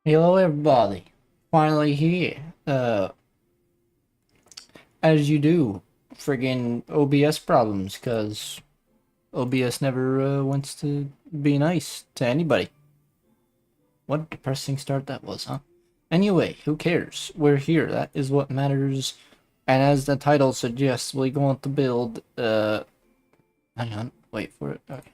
Hello everybody, finally here. As you do, friggin' OBS problems, cause OBS never wants to be nice to anybody. What a depressing start that was, huh? Anyway, who cares? We're here, that is what matters. And as the title suggests, we're going to build, hang on, wait for it, okay.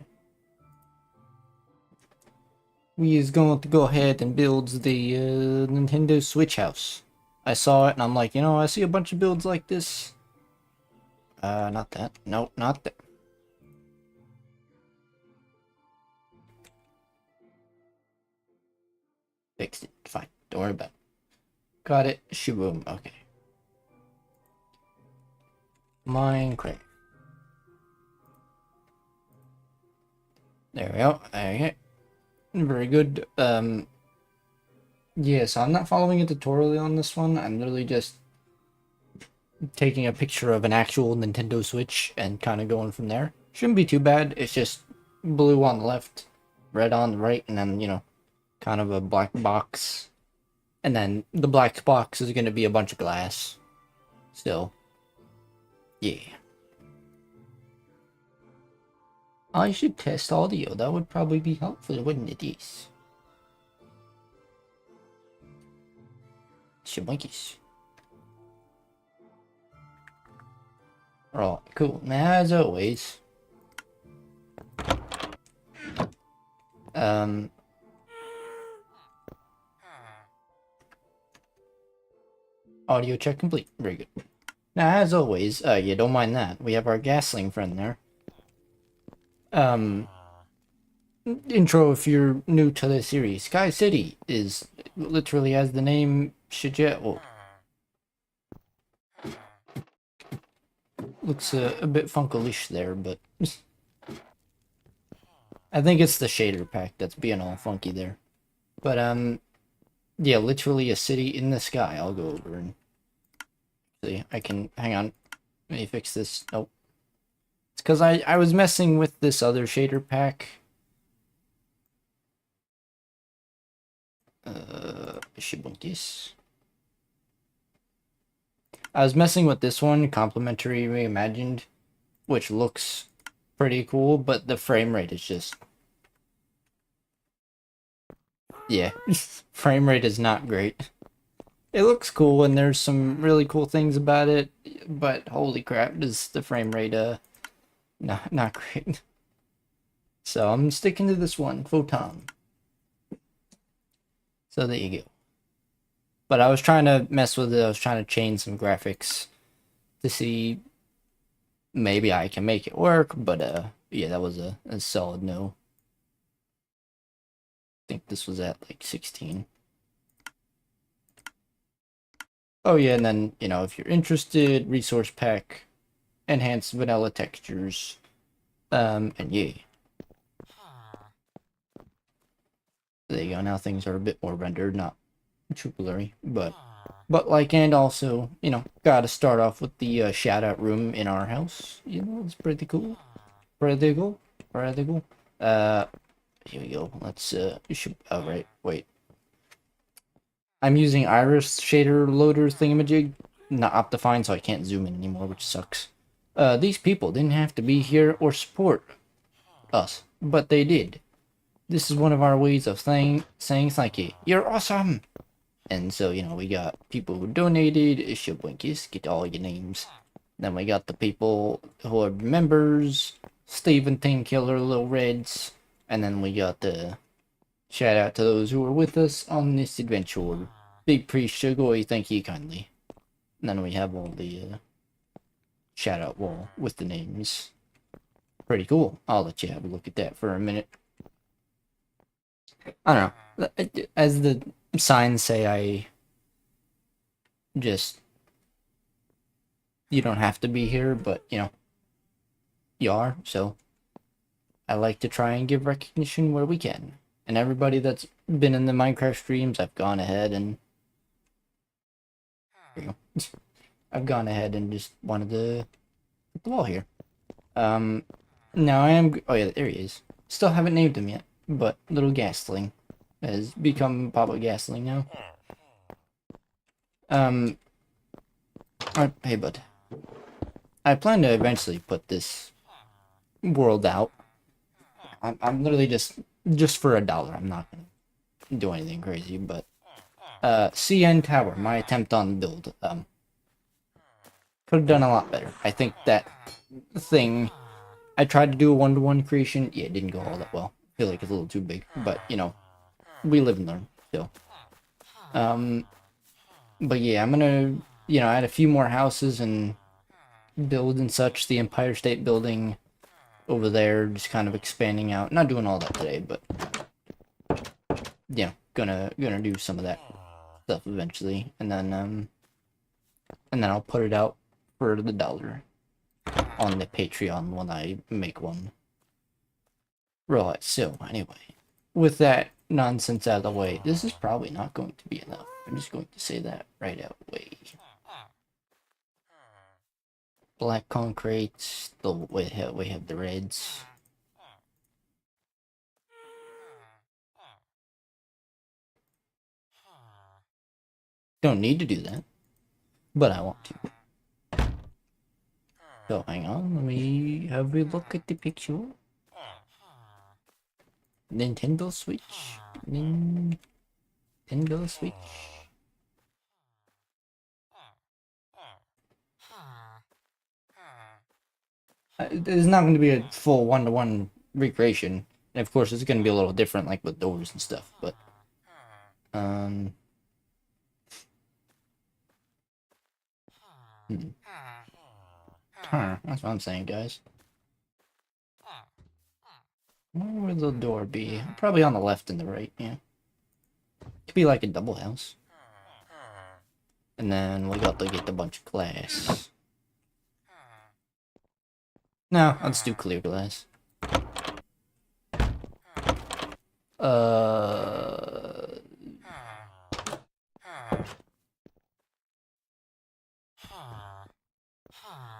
We is going to go ahead and build the Nintendo Switch house. I saw it and I'm like, I see a bunch of builds like this. Not that. Nope, not that. Fixed it. Fine. Don't worry about it. Got it. Shaboom. Okay. Minecraft. There we go. Okay. Very good. Yeah, so I'm not following a tutorial on this one. I'm literally just taking a picture of an actual Nintendo Switch and kind of going from there. Shouldn't be too bad. It's just blue on the left, red on the right, and then, kind of a black box. And then the black box is going to be a bunch of glass. So, yeah. I should test audio. That would probably be helpful, wouldn't it? Yes. Shamonkeys. Alright, cool. Now, as always, um, audio check complete. Very good. Now, as always, you don't mind that. We have our gasling friend there. Intro if you're new to the series. Sky City is literally as the name suggests. Well, looks a bit funkalish there, but I think it's the shader pack that's being all funky there. But yeah, literally a city in the sky. I'll go over and see. I can hang on. Let me fix this. Nope. It's because I was messing with this other shader pack. Shibuntis. I was messing with this one, Complementary Reimagined, which looks pretty cool, but the frame rate is just... Yeah, frame rate is not great. It looks cool and there's some really cool things about it, but holy crap, does the frame rate, not great. So I'm sticking to this one, Photon. So there you go. But I was trying to mess with it, I was trying to change some graphics to see maybe I can make it work, but yeah, that was a solid no. I think this was at like 16. Oh yeah, and then, if you're interested, resource pack, enhanced vanilla textures, and yeah. There you go, now things are a bit more rendered, not too blurry, but like, and also, gotta start off with the shout out room in our house. It's pretty cool. Pretty cool. Pretty cool. Here we go. Let's, oh, right, wait. I'm using Iris shader loader thingamajig, not Optifine, so I can't zoom in anymore, which sucks. These people didn't have to be here or support us, but they did. This is one of our ways of saying thank you. You're awesome! And so, we got people who donated, Ishibwinkis, get all your names. Then we got the people who are members, Steven Killer, Little Reds, and then we got the shout out to those who were with us on this adventure. Big Priest Shugoi, thank you kindly. And then we have all the shout out wall with the names. Pretty cool. I'll let you have a look at that for a minute. I don't know. As the signs say, you don't have to be here, but, you are, so I like to try and give recognition where we can. And everybody that's been in the Minecraft streams, I've gone ahead and... There you go. I've gone ahead and just wanted to put the wall here. Now I am... Oh yeah, there he is. Still haven't named him yet, but little Gastling. has become public gasoline now. Hey, bud. I plan to eventually put this world out. I'm literally just for $1. I'm not gonna do anything crazy, but CN Tower, my attempt on the build, could have done a lot better. I think that thing I tried to do a one-to-one creation. Yeah, it didn't go all that well. I feel like it's a little too big, but you know, we live and learn still. But yeah, I'm gonna, add a few more houses and build and such. The Empire State Building over there, just kind of expanding out. Not doing all that today, but yeah, gonna do some of that stuff eventually, and then I'll put it out for the $1 on the Patreon when I make one. Right. So anyway, with that nonsense out of the way, this is probably not going to be enough. I'm just going to say that right out the way. Black concrete, we have the reds. Don't need to do that, but I want to. So hang on, let me have a look at the picture. Nintendo Switch. Nintendo Switch. It's not going to be a full one-to-one recreation. And of course, it's going to be a little different, like with doors and stuff, but... That's what I'm saying, guys. Where would the door be? Probably on the left and the right, yeah. Could be like a double house. And then we got to get a bunch of glass. No, let's do clear glass.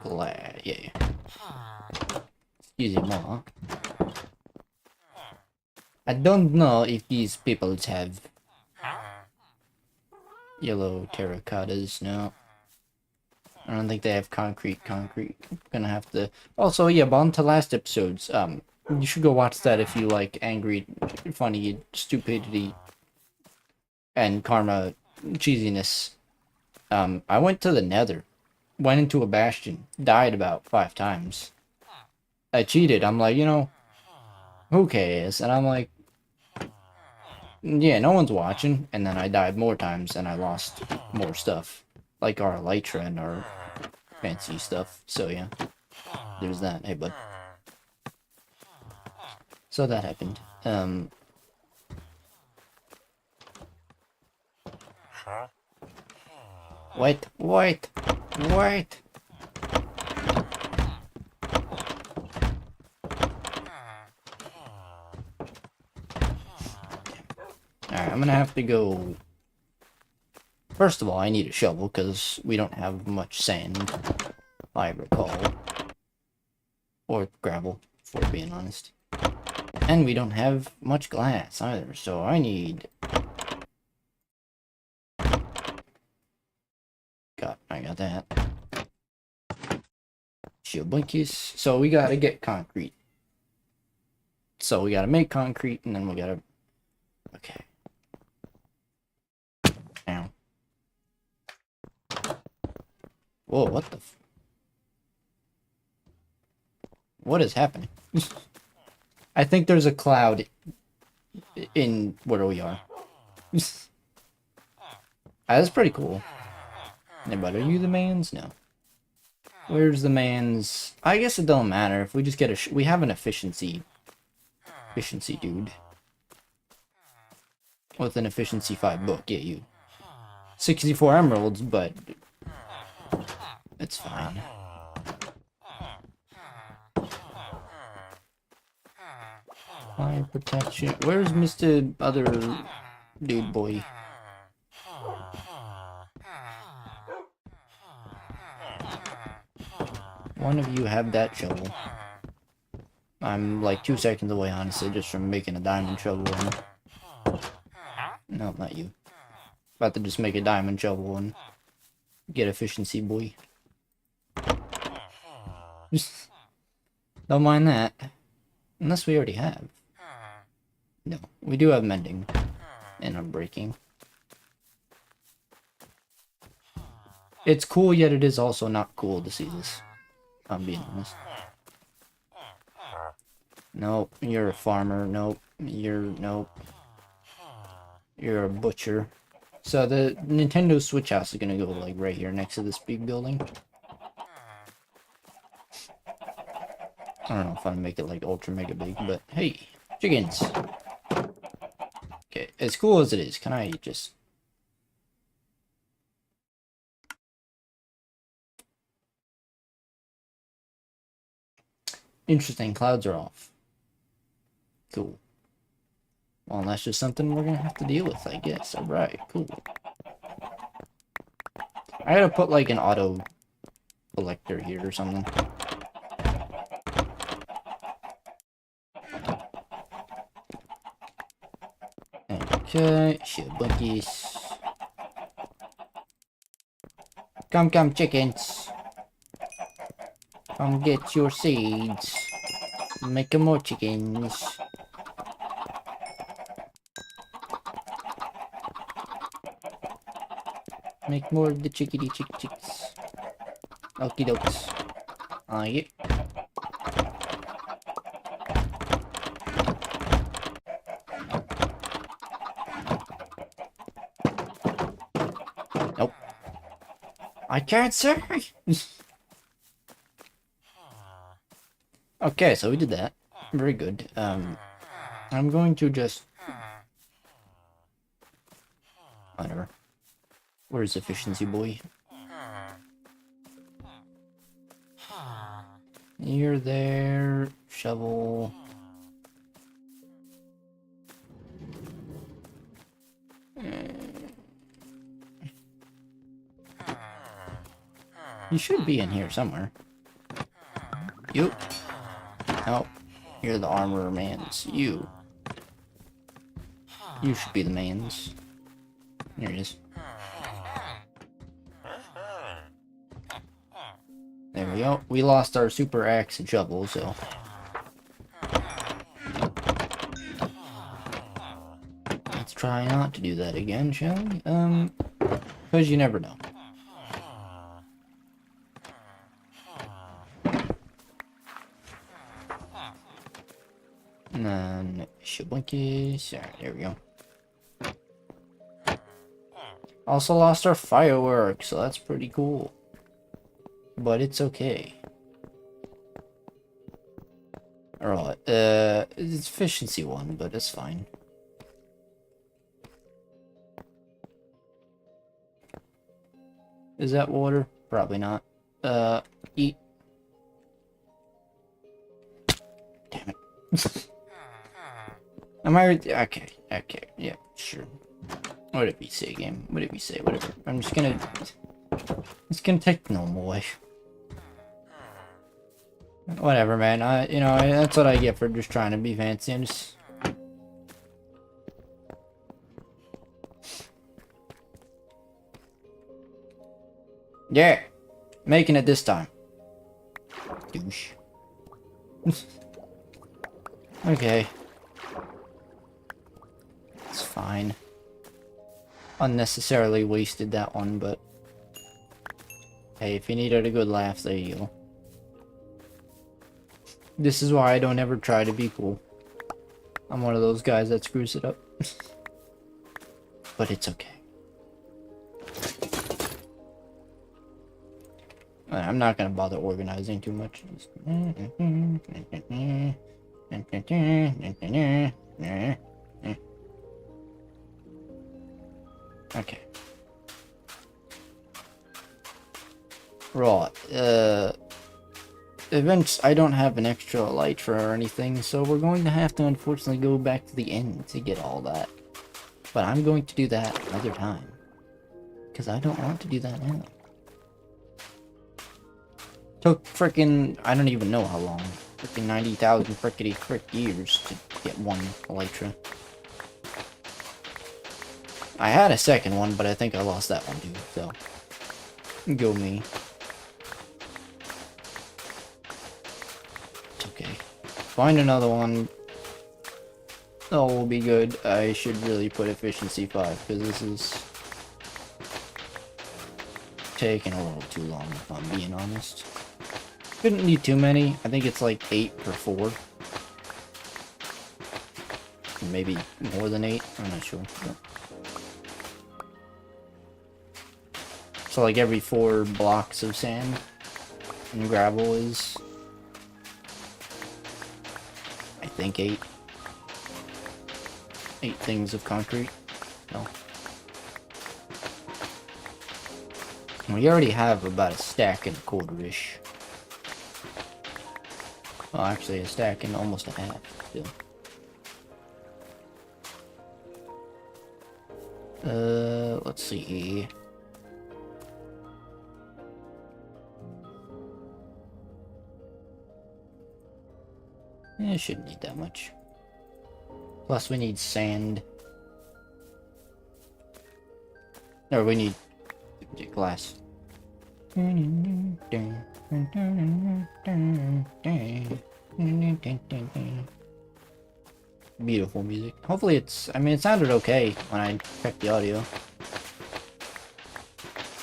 Glass, yeah. Excuse me, more. I don't know if these peoples have yellow terracottas, no. I don't think they have concrete. Gonna have to... Also, yeah, but on to last episodes, you should go watch that if you like angry, funny, stupidity, and karma cheesiness. I went to the nether, went into a bastion, died about 5 times. I cheated. I'm like, who cares? And I'm like, yeah, no one's watching. And then I died more times and I lost more stuff. Like our elytra and our fancy stuff. So yeah, there's that. Hey, bud. So that happened. Wait. Alright, I'm gonna have to go... First of all, I need a shovel, because we don't have much sand, if I recall. Or gravel, for being honest. And we don't have much glass, either, so I need... I got that. Shiblinkies. So we gotta get concrete. So we gotta make concrete, and then we gotta... Okay. Ow. Whoa, what the f... What is happening? I think there's a cloud in where we are. That's pretty cool. Hey, but are you the mans? No. Where's the mans? I guess it don't matter if we just get a... we have an efficiency dude. With an efficiency 5 book, yeah, you. 64 emeralds, but... it's fine. Fire protection. Where's Mr. Other dude boy? One of you have that shovel. I'm like 2 seconds away, honestly, just from making a diamond shovel. No, not you. About to just make a diamond shovel and get efficiency, boy. Just don't mind that. Unless we already have. No, we do have mending. And unbreaking. It's cool, yet it is also not cool to see this. I'm being honest. Nope, you're a farmer. Nope, nope. You're a butcher. So the Nintendo Switch house is gonna go like right here next to this big building. I don't know if I'm gonna make it like ultra mega big, but hey, chickens. Okay, as cool as it is, can I just... Interesting, clouds are off. Cool. Well, that's just something we're gonna have to deal with, I guess. Alright, cool. I gotta put like an auto collector here or something. Okay, shibunkies. Come, chickens. Come get your seeds. Make more chickens. Make more of the chickadee chicks. Okie dokes. Yeah. Nope. I can't say. Okay, so we did that. Very good. I'm going to just... Whatever. Where's efficiency, boy? You're there. Shovel. You should be in here somewhere. You. No. You're the armorer mans. You. You should be the mans. There it is. There we go. We lost our super axe and shovel, so... Let's try not to do that again, shall we? Because you never know. And then... Shablinkies. Alright, there we go. Also lost our fireworks, so that's pretty cool. But it's okay. Alright, it's efficiency one, but it's fine. Is that water? Probably not. Eat. Damn it. Am I... Okay, yeah, sure. What did we say, game? What did we say? Whatever. I'm just gonna... It's gonna take the normal way. Whatever, man. You know, that's what I get for just trying to be fancy. I'm just... Yeah! Making it this time. Douche. Okay. It's fine. Unnecessarily wasted that one, but... Hey, if you needed a good laugh, there you go. This is why I don't ever try to be cool. I'm one of those guys that screws it up. But it's okay. I'm not gonna bother organizing too much. Okay. Right. Events, I don't have an extra light for or anything, so we're going to have to unfortunately go back to the end to get all that. But I'm going to do that another time. Because I don't want to do that now. Took frickin', I don't even know how long. Frickin' 90,000 frickety frick years to get one elytra. I had a second one, but I think I lost that one too, so. Go me. It's okay. Find another one. Oh, we'll be good. I should really put efficiency 5, because this is taking a little too long, if I'm being honest. Couldn't need too many. I think it's like 8 per 4. Maybe more than 8. I'm not sure. But... So like every 4 blocks of sand and gravel is, I think, 8 things of concrete. No. We already have about a stack and a quarter-ish. Well, actually a stack and almost a half still. Let's see. Yeah, shouldn't need that much. Plus we need sand. Or we need glass. Beautiful music. Hopefully it's, I mean, it sounded okay when I checked the audio.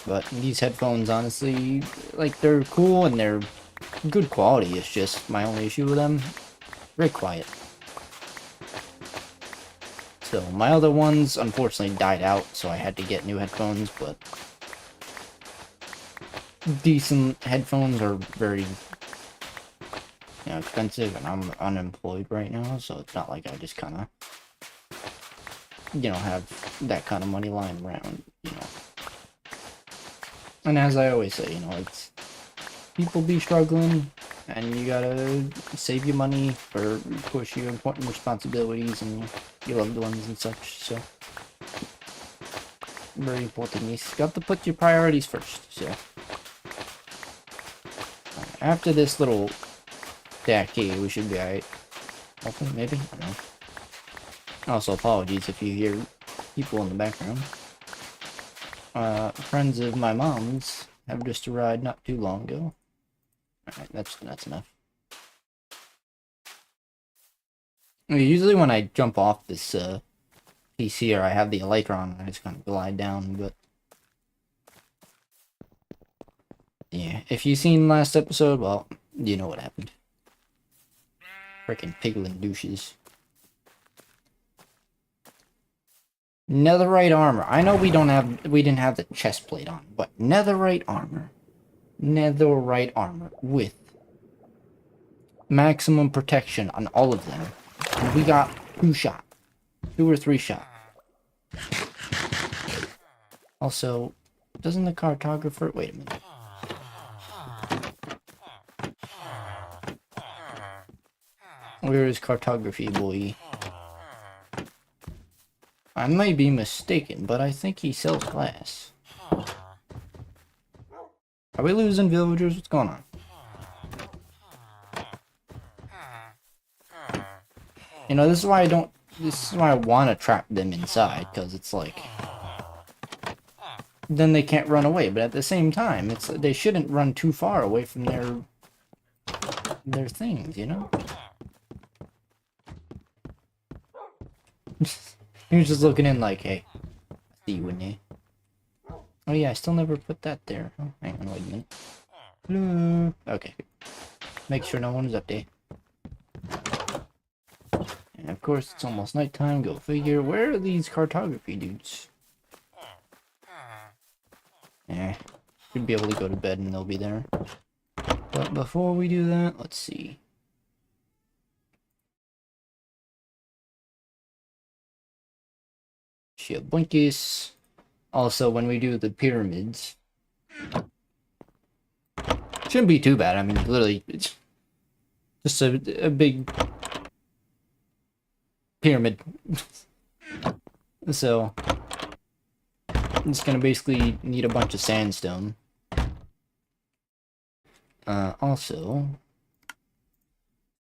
But these headphones, honestly, like, they're cool and they're good quality. It's just my only issue with them. Very quiet. So, my other ones, unfortunately, died out, so I had to get new headphones, but decent headphones are very, you know, expensive, and I'm unemployed right now, so it's not like I just kind of, you know, have that kind of money lying around, you know. And as I always say, you know, it's, people be struggling, and you gotta save your money for, of course, your important responsibilities and your loved ones and such, so. Very important. You got to put your priorities first, so. After this little stack here, we should be alright. Hopefully, maybe? I don't know. Also, apologies if you hear people in the background. Friends of my mom's have just arrived not too long ago. Alright, that's enough. Usually when I jump off this PC or I have the elytra on, I just kind of glide down, but yeah, if you've seen last episode, well, you know what happened. Frickin' piglin douches. Netherite armor. I know we didn't have the chest plate on, but netherite armor. Netherite armor with maximum protection on all of them. And we got 2 shot. 2 or 3 shot. Also, doesn't the cartographer... Wait a minute. Where is cartography, boy? I may be mistaken, but I think he sells glass. Are we losing villagers? What's going on? You know, this is why I don't... This is why I want to trap them inside, because it's like... Then they can't run away, but at the same time, it's they shouldn't run too far away from their things, you know? He was just looking in like, hey, I see you in there. Oh yeah, I still never put that there. Oh, hang on, wait a minute. Hello. Okay. Make sure no one is up there. And of course, it's almost nighttime. Go figure. Where are these cartography dudes? Eh. Should be able to go to bed and they'll be there. But before we do that, let's see. Shiabunkus. Also, when we do the pyramids, shouldn't be too bad. I mean, literally, it's just a big pyramid. So, it's gonna basically need a bunch of sandstone. Also,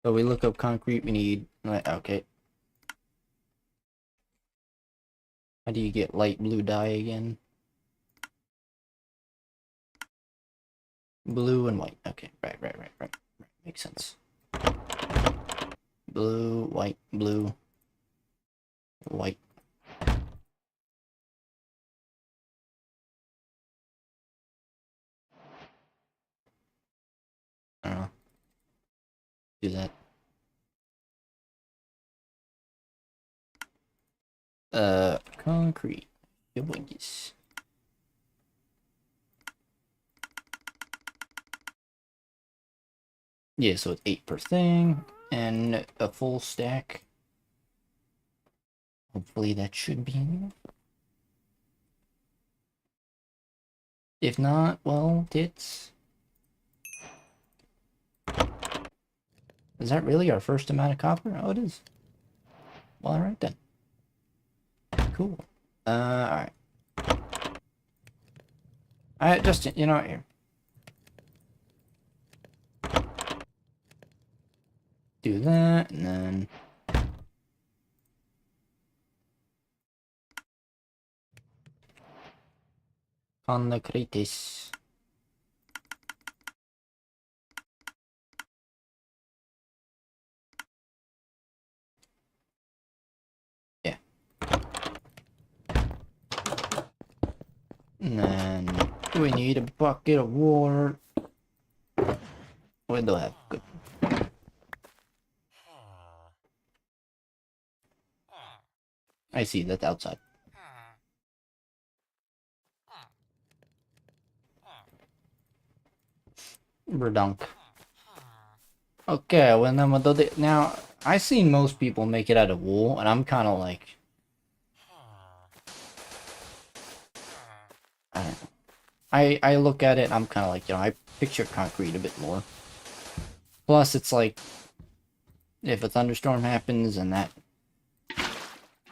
so we look up concrete, we need, okay. How do you get light blue dye again? Blue and white. Okay, right. Makes sense. Blue, white, blue, white. I don't know. Do that. Concrete. Good boys. Yeah, so it's 8 per thing, and a full stack. Hopefully that should be enough. If not, well, tits. Is that really our first amount of copper? Oh, it is. Well, alright then. Cool. Alright. Just, you know, here. Do that, and then... Concretes. Yeah. And then we need a bucket of water. We don't have good. I see, that's outside. Verdunk. Okay, well then we'll do it. Now, I've seen most people make it out of wool, and I'm kind of like... I don't know. I look at it, and I'm kind of like, you know, I picture concrete a bit more. Plus, it's like, if a thunderstorm happens and that,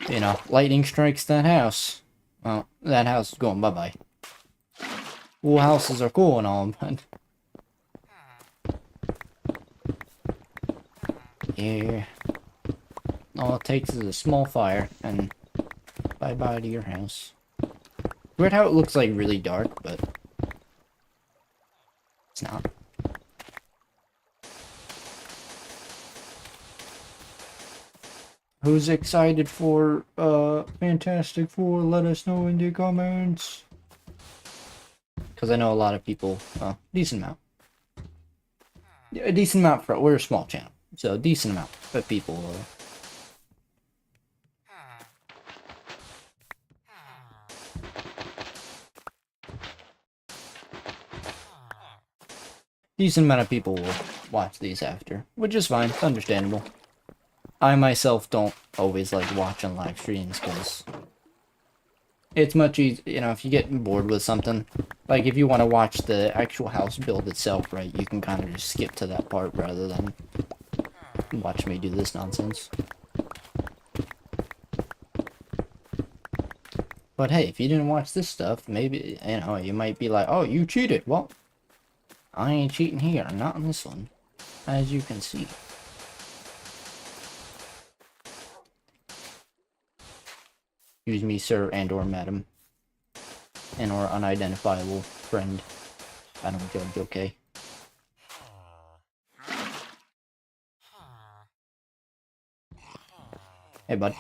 you know, lightning strikes that house, well, that house is going bye-bye. Wool houses are cool and all, but... Yeah. All it takes is a small fire, and bye-bye to your house. Weird how it looks like really dark, but it's not. Who's excited for Fantastic Four? Let us know in the comments. Because I know a lot of people, decent amount. A decent amount for, we're a small channel, so a decent amount of people. Decent amount of people will watch these after, which is fine. It's understandable. I myself don't always like watching live streams because it's much easier, you know, if you get bored with something. Like, if you want to watch the actual house build itself, right, you can kind of just skip to that part rather than watch me do this nonsense. But hey, if you didn't watch this stuff, maybe, you know, you might be like, oh, you cheated. Well, I ain't cheating here, not in this one, as you can see. Excuse me, sir and or madam. And or unidentifiable friend. I don't judge, okay? Hey, bud.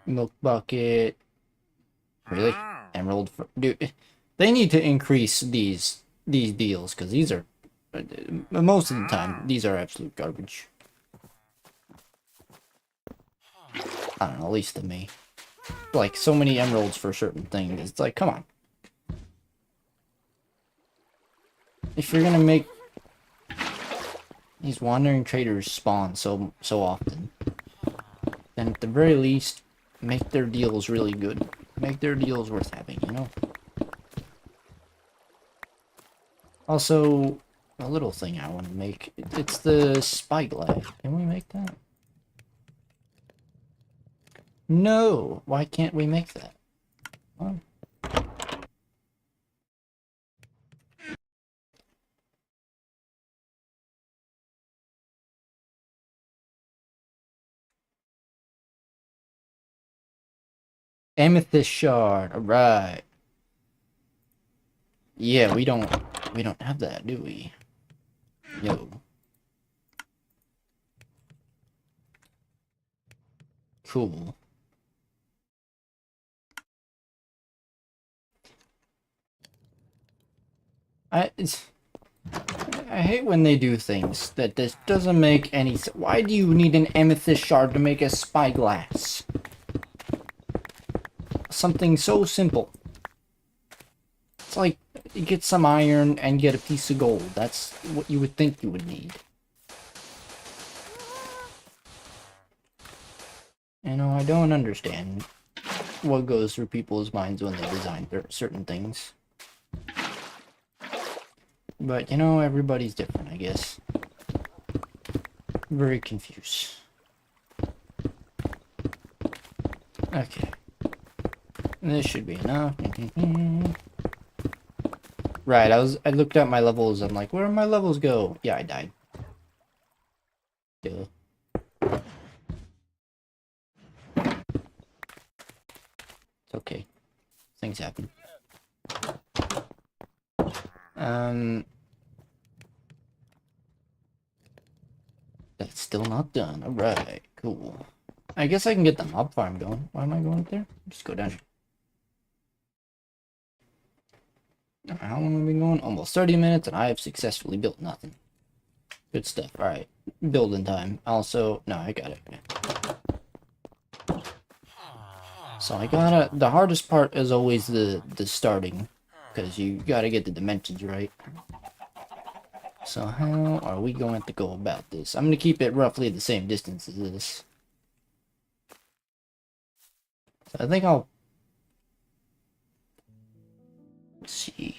Milk bucket. Really? Emerald for... Dude, they need to increase these deals, because these are... most of the time, these are absolute garbage. I don't know, at least to me. Like, so many emeralds for certain things. It's like, come on. If you're gonna make these wandering traders spawn so often, then at the very least, make their deals really good. Make their deals worth having, you know? Also, a little thing I want to make. It's the spyglass. Can we make that? No! Why can't we make that? Well, Amethyst shard. Alright. Yeah, we don't have that, do we? No. Cool. I hate when they do things that this doesn't make any sense. Why do you need an amethyst shard to make a spyglass? Something so simple. It's like you get some iron and get a piece of gold. That's what you would think you would need. You know, I don't understand what goes through people's minds when they design certain things. But, you know, everybody's different, I guess. Very confused. Okay. This should be enough. Right, I looked at my levels, I'm like, where did my levels go? Yeah, I died. Duh. It's okay. Things happen. That's still not done. Alright, cool. I guess I can get the mob farm going. Why am I going up there? Just go down. How long have we been going? Almost 30 minutes, and I have successfully built nothing. Good stuff. Alright. Building time. Also, no, I got it. So I gotta, the hardest part is always the starting, because you gotta get the dimensions right. So how are we going to go about this? I'm gonna keep it roughly the same distance as this. So I think I'll... Let's see.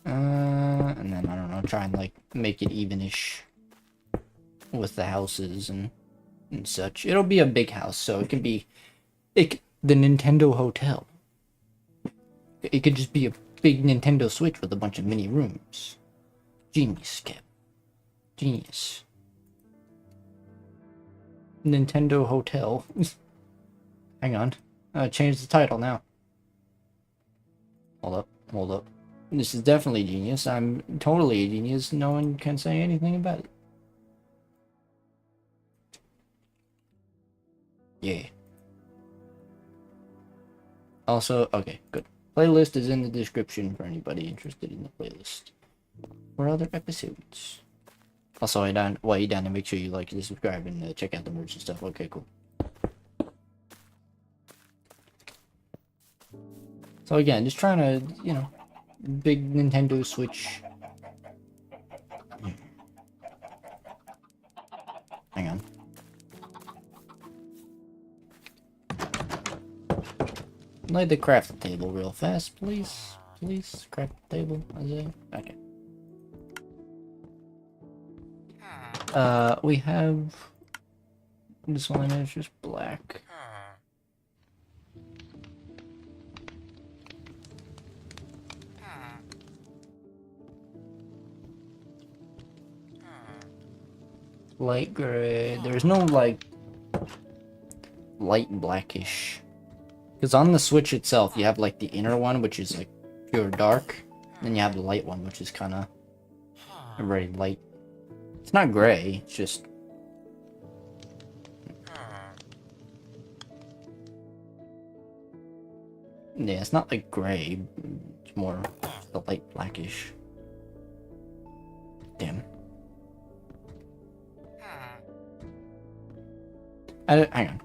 And then, I don't know, try and, like, make it evenish with the houses and such. It'll be a big house, so it can be... the Nintendo Hotel. It could just be a big Nintendo Switch with a bunch of mini rooms. Genius, Cap. Genius. Nintendo Hotel. Hang on. Change the title now. Hold up, hold up. This is definitely genius. I'm totally a genius. No one can say anything about it. Yeah. Also, okay, good. Playlist is in the description for anybody interested in the playlist. For other episodes. Also, while you're down there, make sure you like and subscribe and check out the merch and stuff. Okay, cool. So again, just trying to, you know, big Nintendo Switch. Hang on. Lay the craft table real fast, please. Please, craft table. Okay. We have this one is just black. Light gray. There's no like light blackish. Because on the Switch itself, you have like the inner one, which is like pure dark. Then you have the light one, which is kind of very light. It's not gray, it's just... Yeah, it's not like gray. It's more the light blackish. Damn. Hang on.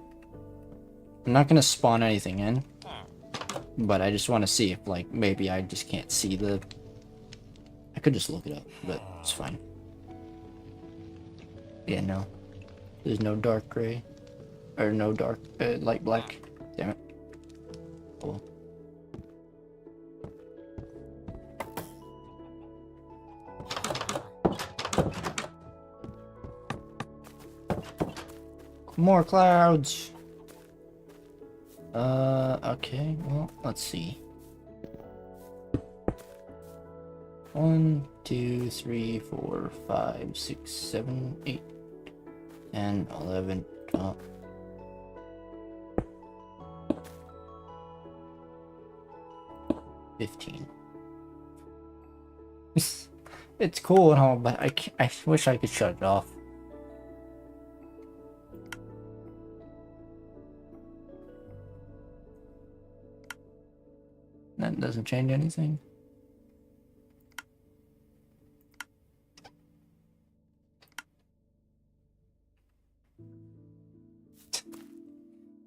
I'm not gonna spawn anything in. But I just want to see if, like, maybe I just can't see the... I could just look it up, but it's fine. Yeah, no. There's no dark gray. Or no dark, light black. Damn it. Cool. More clouds! Okay, well, let's see. 1, 2, 3, 4, 5, 6, 7, 8, 10, 11, 12. 15. It's cool and all, but I wish I could shut it off. That doesn't change anything.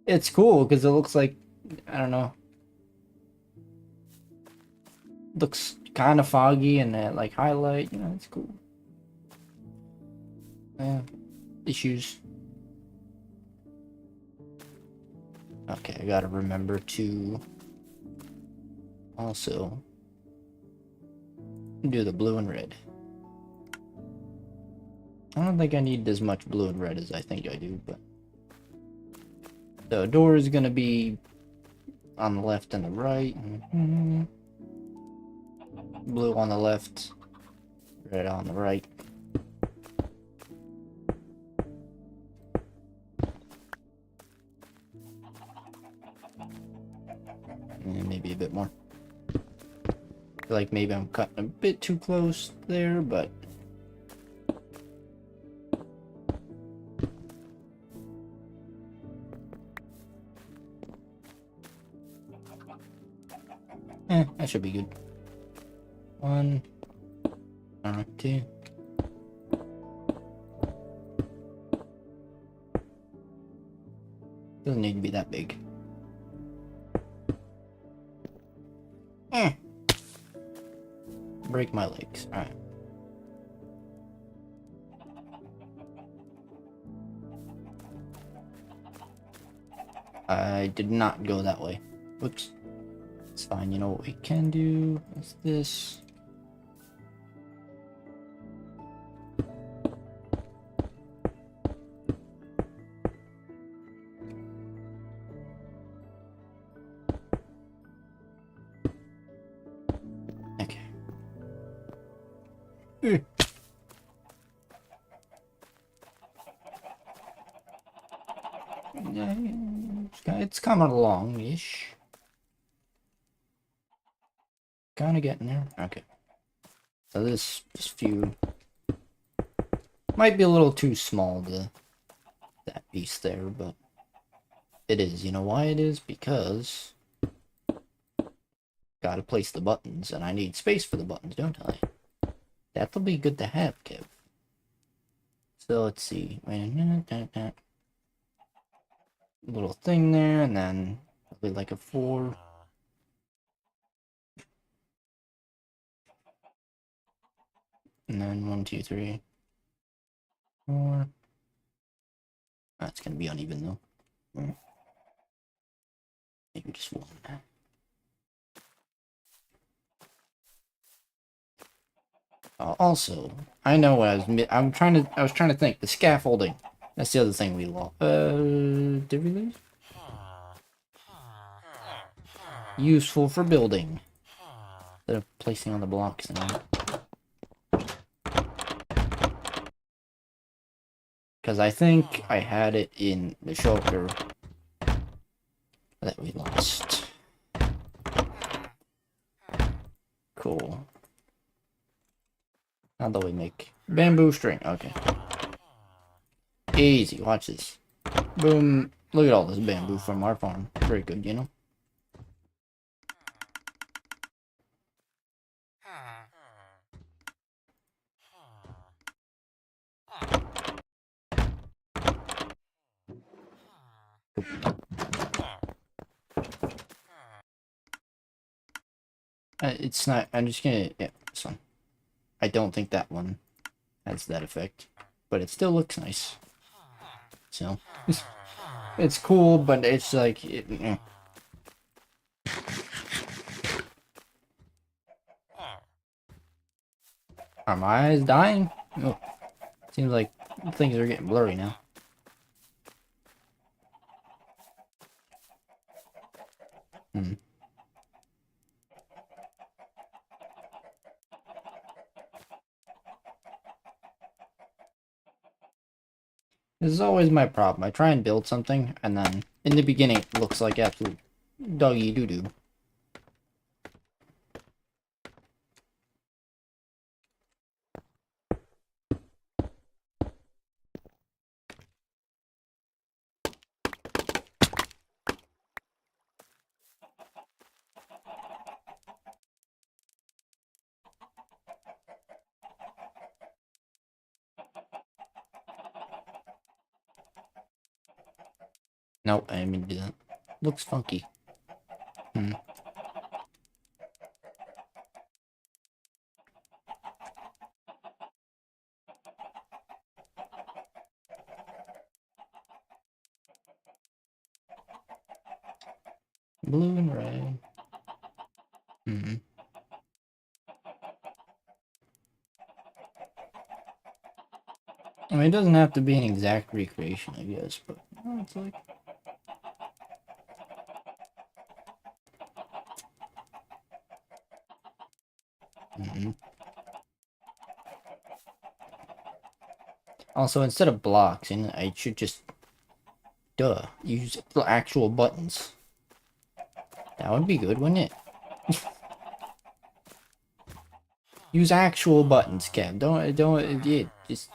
It's cool because it looks like, I don't know, looks kind of foggy and that like highlight, you know, it's cool. Yeah, issues. Okay, I gotta remember to also do the blue and red. I don't think I need as much blue and red as I think I do, but the door is gonna be on the left and the right. Blue on the left, red on the right. And maybe a bit more. I feel like maybe I'm cutting a bit too close there, but that should be good. 1, 2. Doesn't need to be that big. Break my legs. Alright. I did not go that way. Whoops. It's fine. You know what we can do is this. Okay. It's coming along-ish. Kind of getting there. Okay. So this view might be a little too small to that piece there, but it is. You know why it is? Because gotta place the buttons, and I need space for the buttons, don't I? That'll be good to have, Kev. So let's see. Wait a minute. That little thing there, and then probably like a 4. And then 1, 2, 3, 4. That's gonna be uneven though. Maybe just 1. Also, I know what I was trying to think. The scaffolding. That's the other thing we lost. Did we lose? Useful for building. Instead of placing on the blocks and because I think I had it in the shulker that we lost. Cool. How do we make bamboo string? Okay. Easy. Watch this. Boom. Look at all this bamboo from our farm. Very good, you know? It's not. I'm just gonna. Yeah, this one. I don't think that one has that effect, but it still looks nice. So it's cool, but it's like. Are my eyes dying? Oh, seems like things are getting blurry now. This is always my problem. I try and build something, and then in the beginning it looks like absolute doggy doo-doo. Nope, I didn't mean to do that. Looks funky. Blue and red. I mean, it doesn't have to be an exact recreation, I guess, but it's like... Also, instead of blocks, I should just... use the actual buttons. That would be good, wouldn't it? Use actual buttons, Kev. Yeah, just...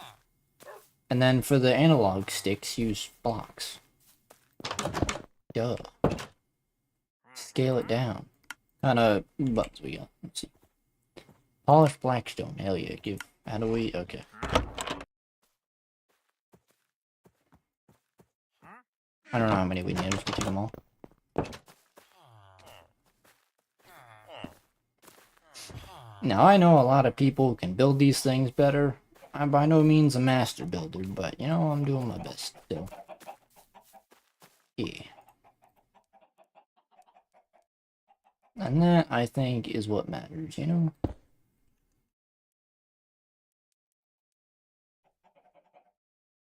And then for the analog sticks, use blocks. Duh. Scale it down. Kind of buttons we got. Let's see. Polished blackstone. Hell yeah. How do we... Okay. I don't know how many we need. I'm just gonna take them all. Now, I know a lot of people can build these things better. I'm by no means a master builder, but, you know, I'm doing my best, so. Yeah. And that, I think, is what matters, you know?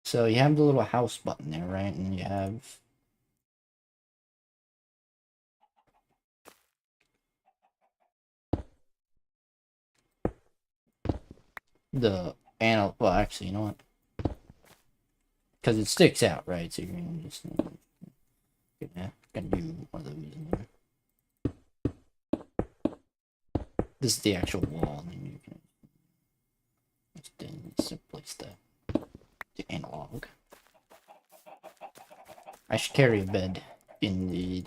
So, you have the little house button there, right? And you have... the analog... Well, actually, you know what? Because it sticks out, right? So you're gonna just... gonna do one of those in there. This is the actual wall, and you can just place the analog. I should carry a bed in the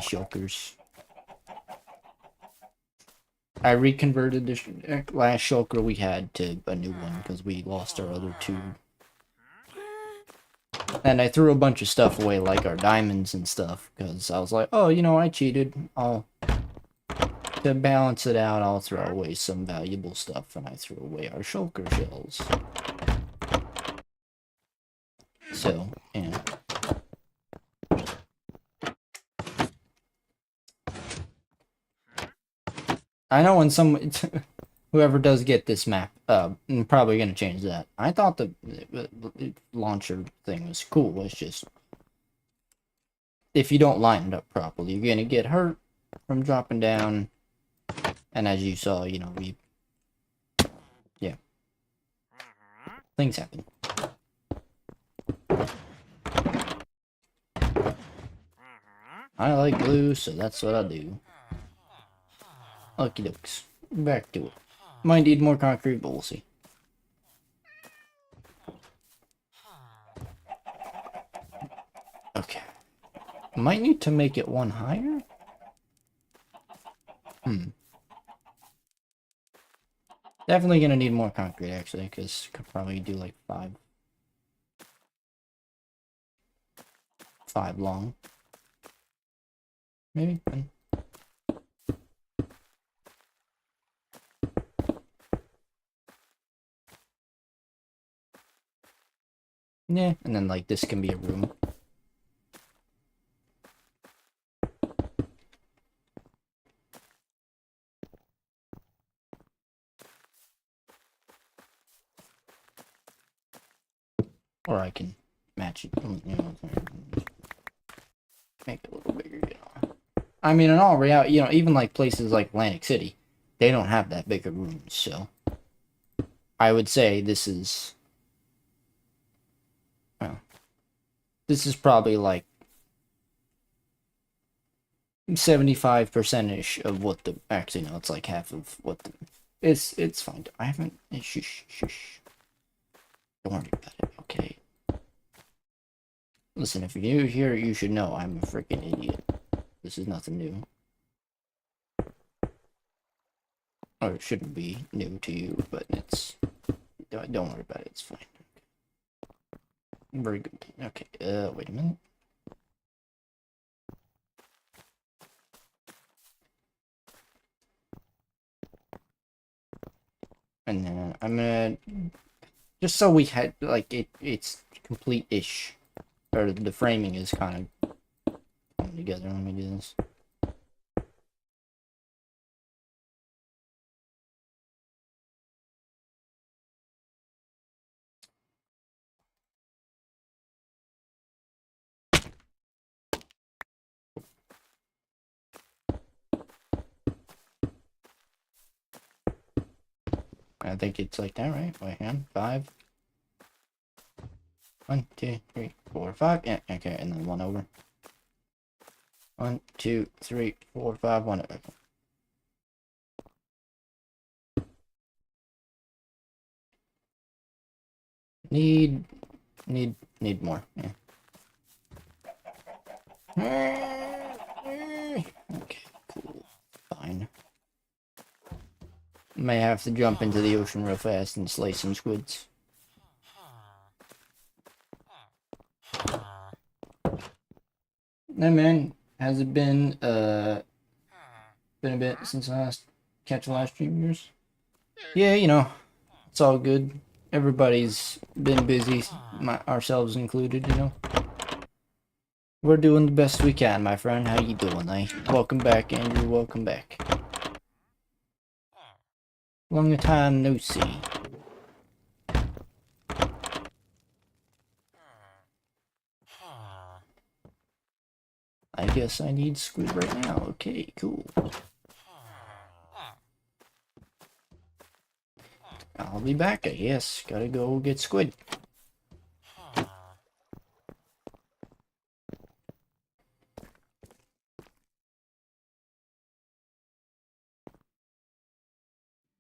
shulkers. I reconverted the last shulker we had to a new one because we lost our other two. And I threw a bunch of stuff away, like our diamonds and stuff, because I was like, oh, you know, I cheated. To balance it out, I'll throw away some valuable stuff, and I threw away our shulker shells. So, yeah. I know when whoever does get this map, I'm probably gonna change that. I thought the launcher thing was cool. It's just if you don't line it up properly, you're gonna get hurt from dropping down. And as you saw, you know, yeah, things happen. I like glue, so that's what I do. Okie dokes. Back to it. Might need more concrete, but we'll see. Okay. Might need to make it one higher? Definitely gonna need more concrete, actually, because could probably do like 5 long. Maybe 10. Yeah, and then like this can be a room. Or I can match it, you know, make it a little bigger, you know. I mean, in all reality, you know, even like places like Atlantic City, they don't have that big of rooms, so I would say this is This is probably like 75%-ish of what the, actually no, it's like half of what the, it's fine. I haven't, shush, shush. Don't worry about it, okay? Listen, if you're new here, you should know I'm a freaking idiot. This is nothing new. Or it shouldn't be new to you, but it's, don't worry about it, it's fine. Very good. Okay, wait a minute. And then I'm gonna, just so we had, like, it's complete-ish. Or the framing is kind of coming together. Let me do this. I think it's like that, right? Wait, hang on. 5. 1, 2, 3, 4, 5. Yeah, okay, and then 1 over. 1, 2, 3, 4, 5, 1 over. Need more. Yeah. Okay, cool. Fine. May have to jump into the ocean real fast and slay some squids. Hey man, has it been a bit since I last catch the last stream of yours? Yeah, you know, it's all good. Everybody's been busy, ourselves included, you know. We're doing the best we can, my friend. How you doing, eh? Welcome back, Andrew. Welcome back. Long time no see. I guess I need squid right now. Okay, cool. I'll be back, I guess. Gotta go get squid.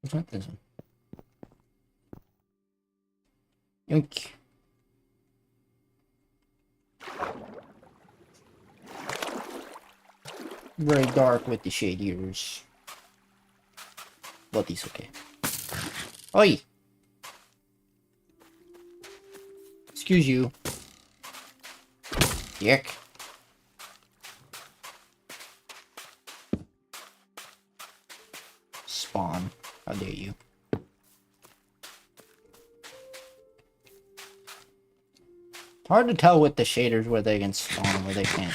What's not this one? Yoink. Very dark with the shade ears. But it's okay. Oi! Excuse you. Yuck. Spawn. How dare you. Hard to tell with the shaders where they can spawn and where they can't.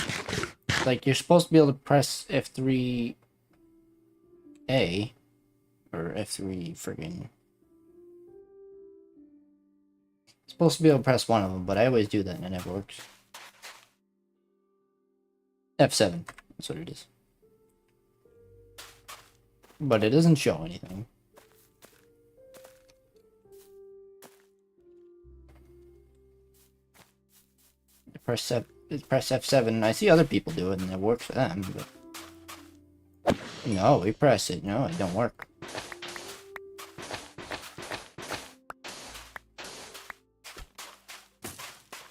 Like, you're supposed to be able to press F3A. Or F3 friggin'. Supposed to be able to press one of them, but I always do that and it never works. F7. That's what it is. But it doesn't show anything. Press F7. I see other people do it and it works for them, but... No, we press it. No, it don't work.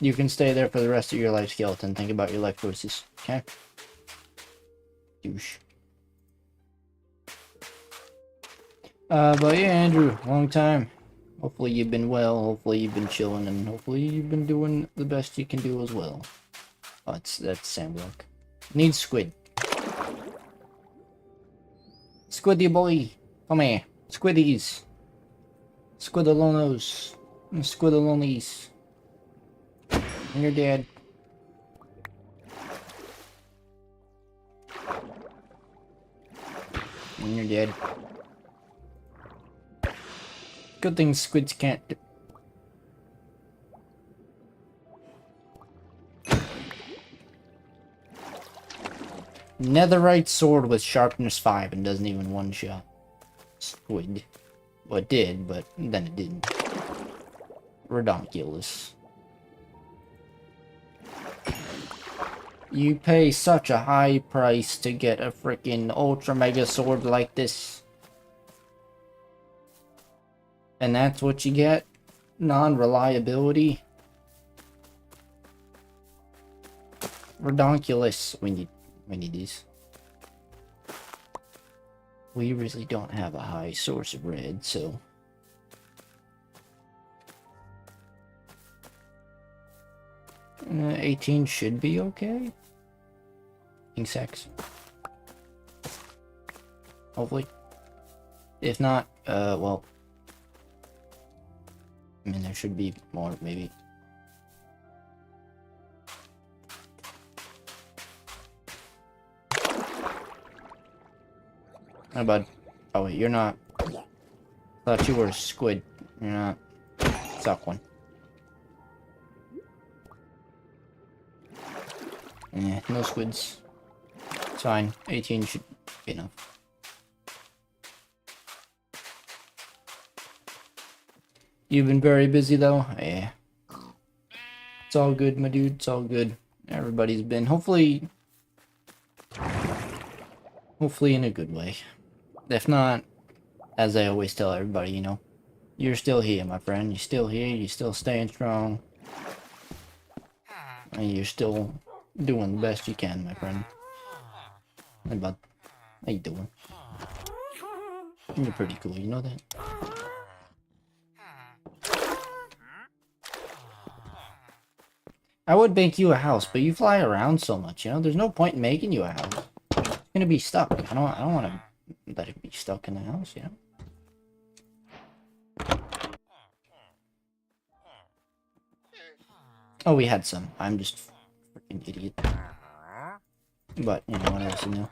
You can stay there for the rest of your life, skeleton. Think about your life choices. Okay? Douche. But yeah, Andrew, long time. Hopefully you've been well, hopefully you've been chilling, and hopefully you've been doing the best you can do as well. Oh, that's sandblock. Need squid. Squiddy boy! Come here. Squiddies. Squidalonos. Squidalonies. And you're dead. And you're dead. Good thing squids can't... Netherite sword with sharpness 5 and doesn't even one-shot squid. Well, it did, but then it didn't. Redonkulous. You pay such a high price to get a freaking ultra mega sword like this. And that's what you get? Non-reliability? Redonkulous. We need these. We really don't have a high source of red, so 18 should be okay. Insects. Hopefully. If not, well, I mean, there should be more, maybe. Hi, bud. Oh, wait, you're not. Thought you were a squid. You're not. Suck one. Yeah, no squids. It's fine. 18 should be enough. You've been very busy, though? Yeah. It's all good, my dude. It's all good. Everybody's been. Hopefully in a good way. If not, as I always tell everybody, you know, you're still here, my friend. You're still here. You're still staying strong. And you're still doing the best you can, my friend. Hey, bud. How you doing? You're pretty cool, you know that? I would make you a house, but you fly around so much, you know? There's no point in making you a house. It's gonna be stuck. I don't want to let it be stuck in the house, you know? Oh, we had some. I'm just freaking idiot. But, you know, what else you know?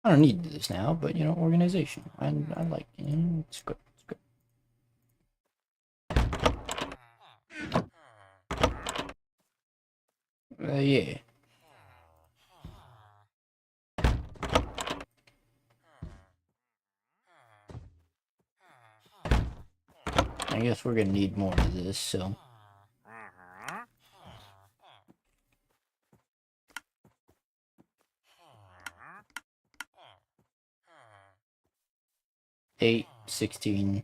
I don't need to do this now, but, you know, organization. I like, you know, it's good. It's good. Yeah. I guess we're gonna need more of this, so. Eight, 16.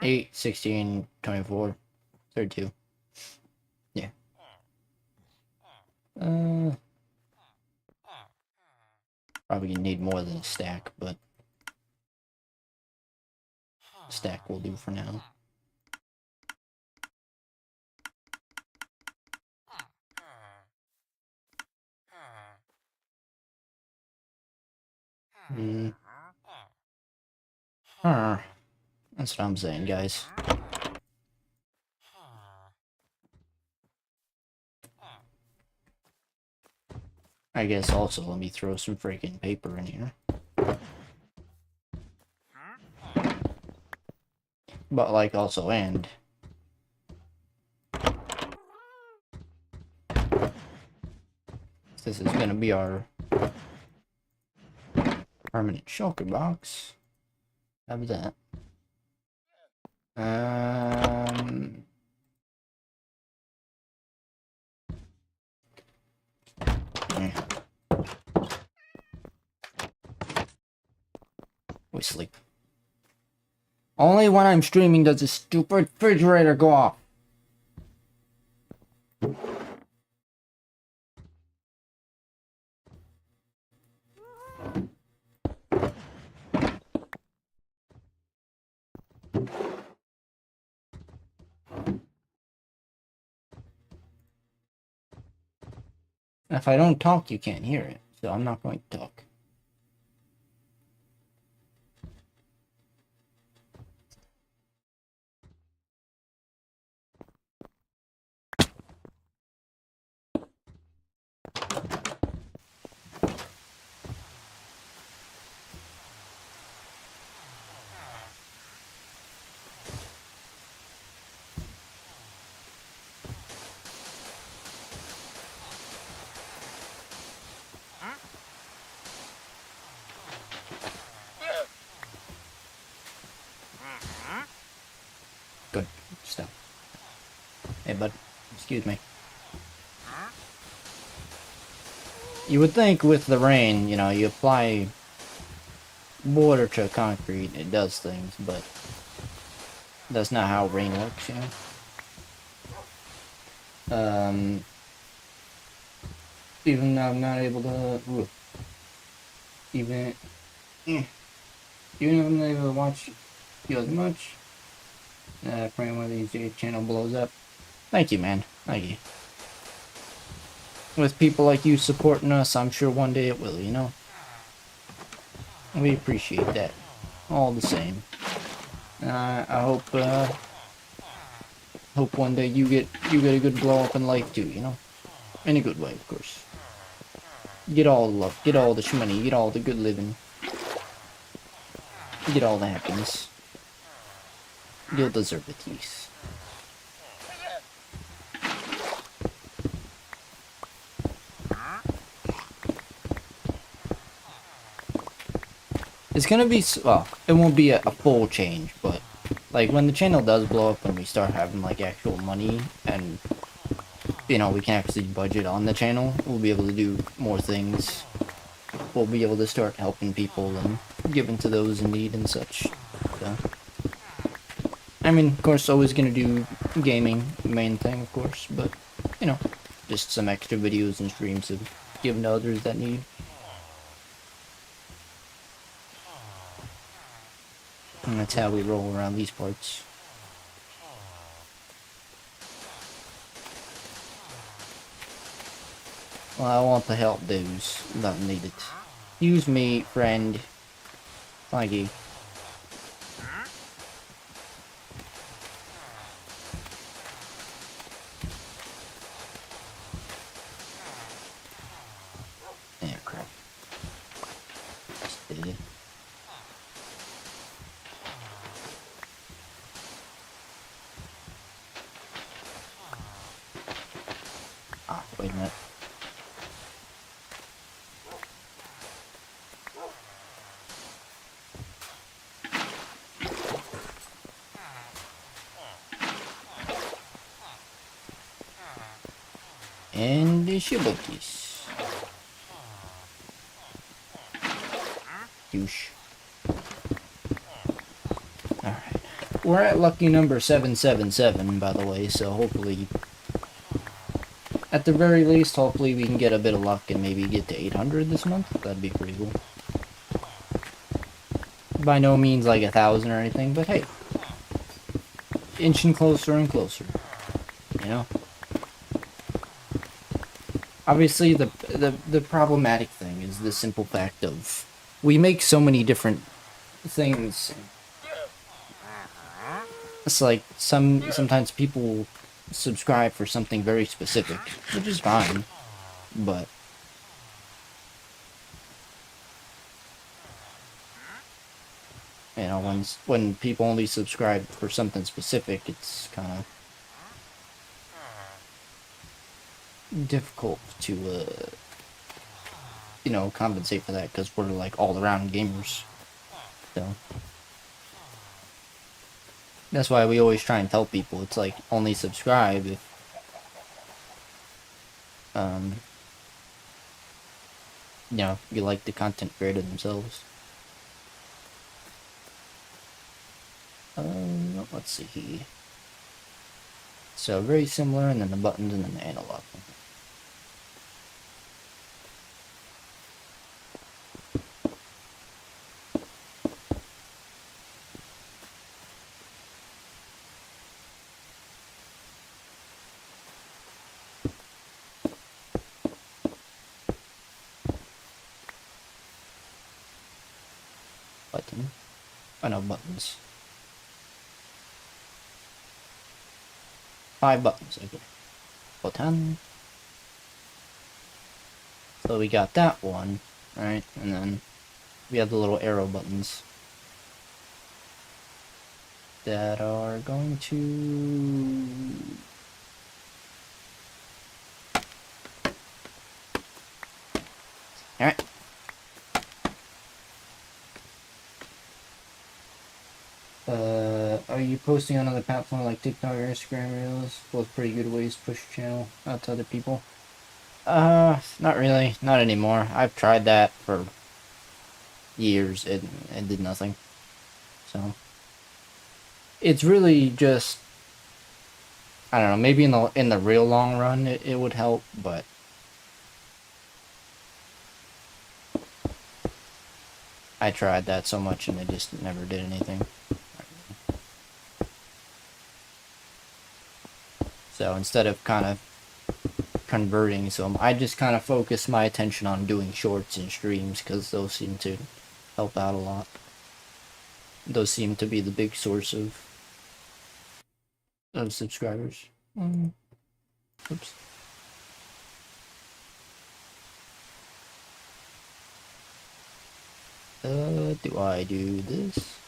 8, 16, 24, 32. Yeah. Probably gonna need more than a stack, but a stack will do for now. That's what I'm saying, guys. I guess also let me throw some freaking paper in here. But like also and this is gonna be our permanent shulker box. How about that? Yeah. We sleep. Only when I'm streaming does this stupid refrigerator go off. If I don't talk, you can't hear it, so I'm not going to talk. Good. Stop. Hey, bud. Excuse me. You would think with the rain, you know, you apply water to concrete, it does things, but that's not how rain works, you know? Even though I'm not able to, even though I'm not able to watch you as much, praying one of these days channel blows up. Thank you, man. Thank you. With people like you supporting us, I'm sure one day it will, you know? We appreciate that. All the same. I hope one day you get a good blow up in life too, you know? In a good way, of course. Get all the love, get all the shmoney, get all the good living. Get all the happiness. You'll deserve it, yes. It's gonna be, well, it won't be a full change, but, like, when the channel does blow up and we start having, like, actual money, and, you know, we can actually budget on the channel, we'll be able to do more things. We'll be able to start helping people and giving to those in need and such. So, I mean, of course, always gonna do gaming, main thing, of course, but, you know, just some extra videos and streams of giving to others that need. And that's how we roll around these parts. Well, I want to help those that need it. Use me, friend. Thank you. Yeah, crap. Just did it. Ah, wait a minute. And the shibokis. Douche. Alright. We're at lucky number 777, by the way, so hopefully, at the very least, hopefully we can get a bit of luck and maybe get to 800 this month. That'd be pretty cool. By no means like 1,000 or anything, but hey. Inching closer and closer. You know? Obviously, the problematic thing is the simple fact of we make so many different things. It's like sometimes people subscribe for something very specific, which is fine, but you know, when people only subscribe for something specific, it's kind of difficult to you know, compensate for that because we're like all around gamers. So that's why we always try and tell people it's like only subscribe if you know, you like the content creator themselves. Let's see. So very similar, and then the buttons and then the analog. Button. Oh no, buttons. 5 buttons, okay. Button. So we got that one, right? And then we have the little arrow buttons that are going to... Alright. Are you posting on other platforms like TikTok or Instagram Reels? Both pretty good ways to push your channel out to other people. Not really. Not anymore. I've tried that for years. It did nothing. So it's really just, I don't know, maybe in the real long run it would help, but I tried that so much and it just never did anything. So instead of kind of converting some, I just kind of focus my attention on doing shorts and streams because those seem to help out a lot. Those seem to be the big source of subscribers. Oops. Do I do this?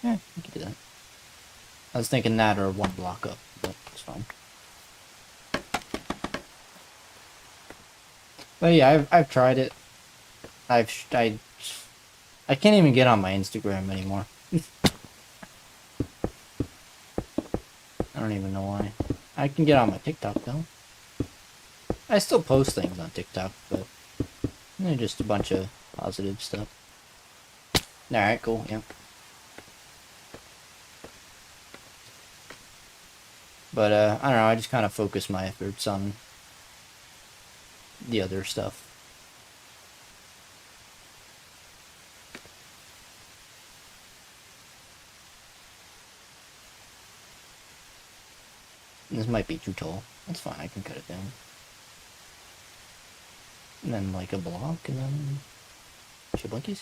Yeah, I can do that. I was thinking that or one block up, but it's fine. But yeah, I've tried it. I can't even get on my Instagram anymore. I don't even know why. I can get on my TikTok though. I still post things on TikTok, but they're just a bunch of positive stuff. Alright, cool, yeah. But I don't know, I just kind of focus my efforts on the other stuff. This might be too tall. That's fine, I can cut it down. And then like a block, and then blinkies.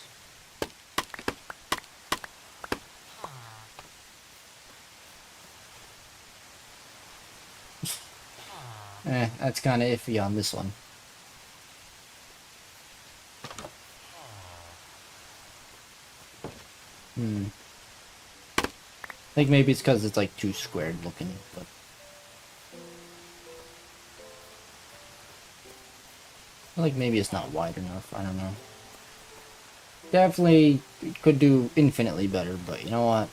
That's kind of iffy on this one. I think maybe it's because it's like too squared looking, but like maybe it's not wide enough. I don't know. Definitely could do infinitely better, but you know what?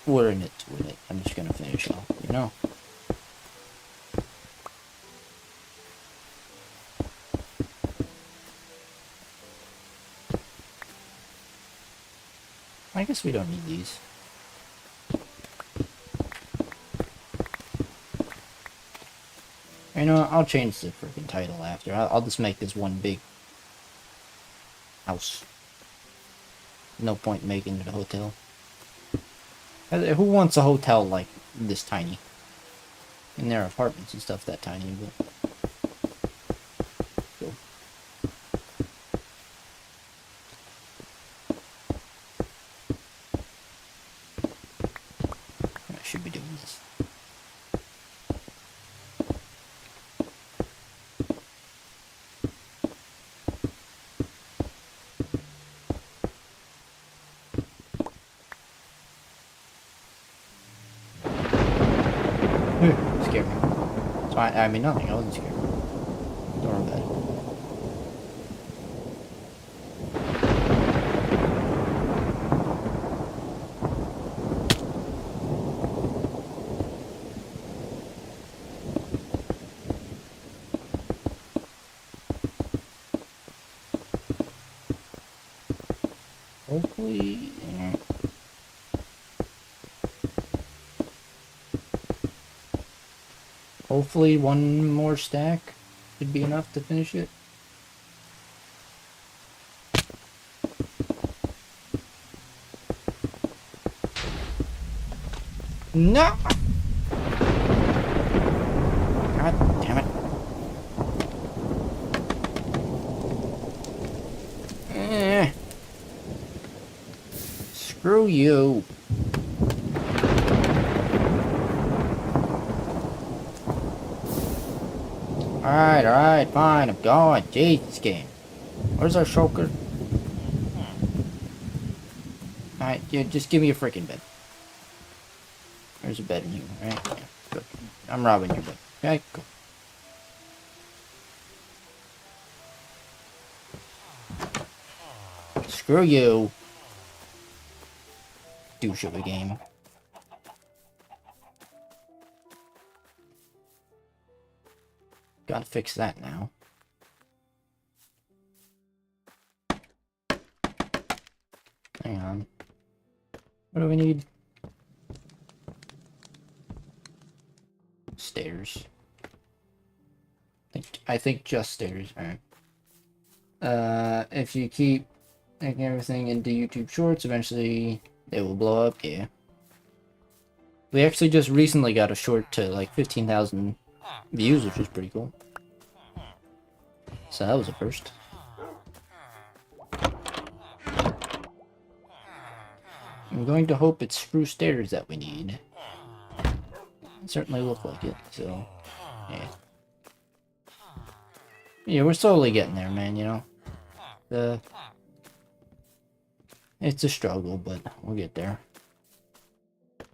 We're in it to win it. I'm just gonna finish off, you know? I guess we don't need these. You know what? I'll change the freaking title after. I'll just make this one big house. No point making it a hotel. Who wants a hotel like this tiny? And there are apartments and stuff that tiny, but cool. I should be doing this. Scared me. So I mean nothing, I wasn't scared. Don't worry about it. Hopefully, yeah. Hopefully one more stack should be enough to finish it. No! God damn it. Screw you. Alright, fine, I'm going. Jeez, this game. Where's our shulker? Alright, yeah, just give me a freaking bed. There's a bed in here, right? Yeah, good. I'm robbing your bed. Okay, cool. Screw you. Douche of a game. Gotta fix that now. Hang on. What do we need? Stairs. I think just stairs. Alright. If you keep making everything into YouTube Shorts, eventually they will blow up. Yeah. We actually just recently got a short to like 15,000 views, which is pretty cool. So that was a first. I'm going to hope it's screw stairs that we need. It certainly look like it, so yeah. Yeah, we're slowly getting there, man, you know? It's a struggle, but we'll get there.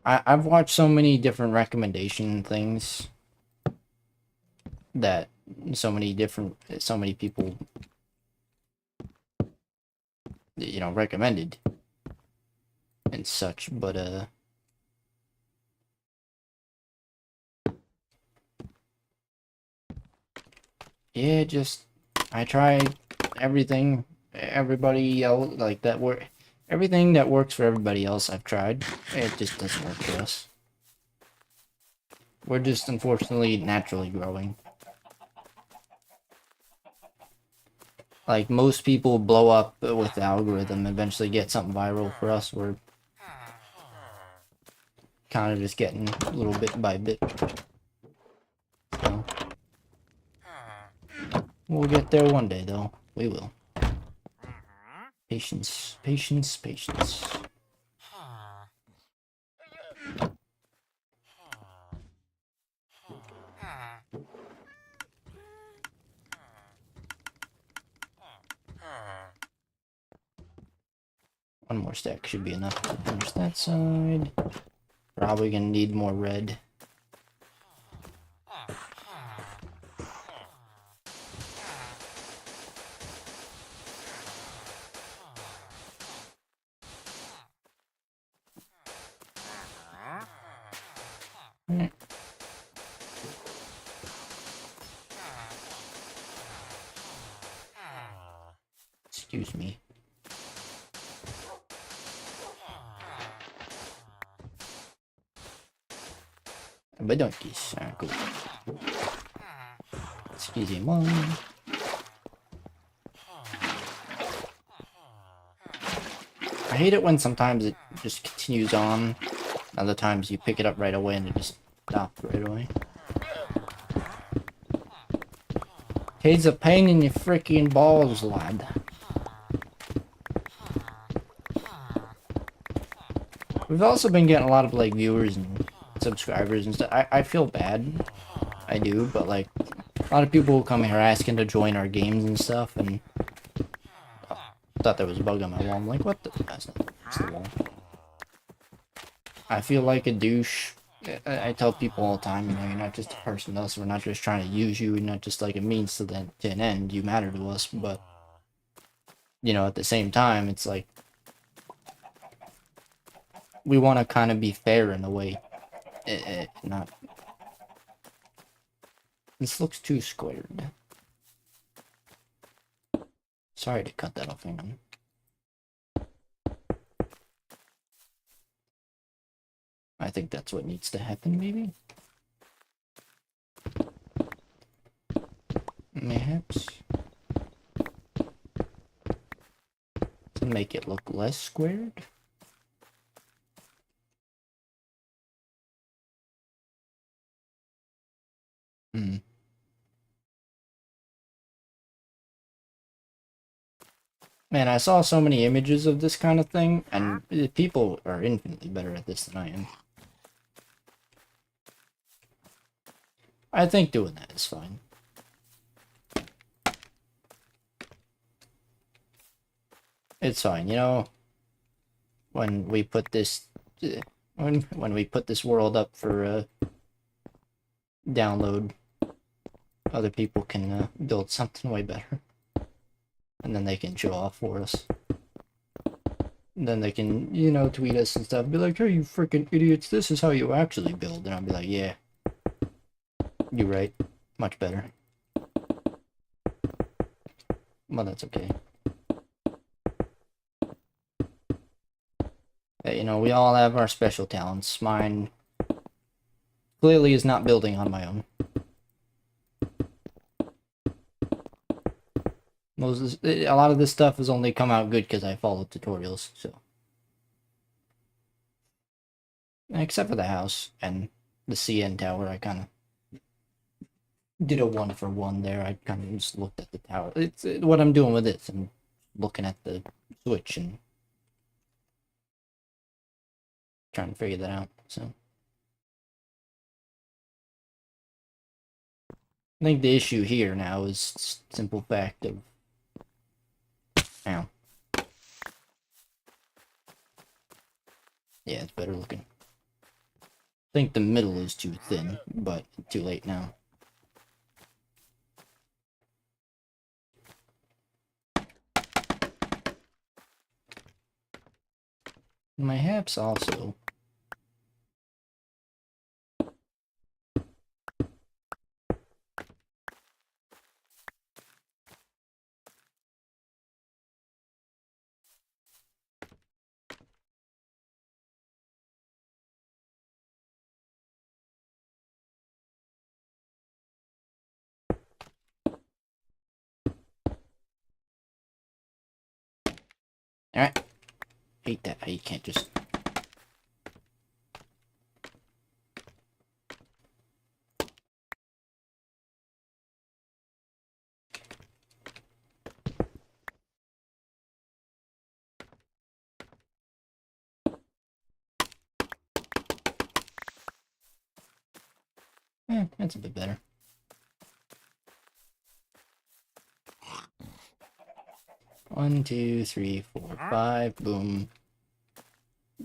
I've watched so many different recommendation things that so many people, you know, recommended and such, but yeah, just I try everything everybody else like that everything that works for everybody else I've tried. It just doesn't work for us. We're just unfortunately naturally growing. Like most people blow up with the algorithm, eventually get something viral. For us, we're kind of just getting a little bit by bit. So, we'll get there one day, though. We will. Patience, patience, patience. One more stack should be enough to finish that side. Probably gonna need more red. Excuse me. But donkeys. Alright, cool. Excuse me, mom. I hate it when sometimes it just continues on. Other times you pick it up right away and it just stops right away. He's a pain in your freaking balls, lad. We've also been getting a lot of like viewers and subscribers and stuff. I feel bad. I do, but like a lot of people come here asking to join our games and stuff, and thought there was a bug on my wall. I'm like, what the? That's not. It's the wall. I feel like a douche. I tell people all the time, you know, you're not just a person to us. We're not just trying to use you. You're not just like a means to an end. You matter to us, but you know, at the same time, it's like we want to kind of be fair in a way. Not. This looks too squared. Sorry to cut that off, hang on. I think that's what needs to happen, maybe? Mayhaps. To make it look less squared? Hmm. Man, I saw so many images of this kind of thing, and people are infinitely better at this than I am. I think doing that is fine. It's fine, you know. When we put this, when we put this world up for download, other people can build something way better, and then they can show off for us. then they can, you know, tweet us and stuff. Be like, hey, you freaking idiots, this is how you actually build. And I'll be like, yeah, you're right. Much better. Well, that's okay. Hey, you know, we all have our special talents. Mine clearly is not building on my own. A lot of this stuff has only come out good because I followed tutorials, so. Except for the house and the CN tower, I kind of did a 1-for-1 there. I kind of just looked at the tower. It's what I'm doing with this. I'm looking at the switch and trying to figure that out, so. I think the issue here now is simple fact of... Ow. Yeah, it's better looking. I think the middle is too thin, but too late now. My haps also. Alright. Hate that how you can't just... That's a bit better. One, two, three, four, five, boom.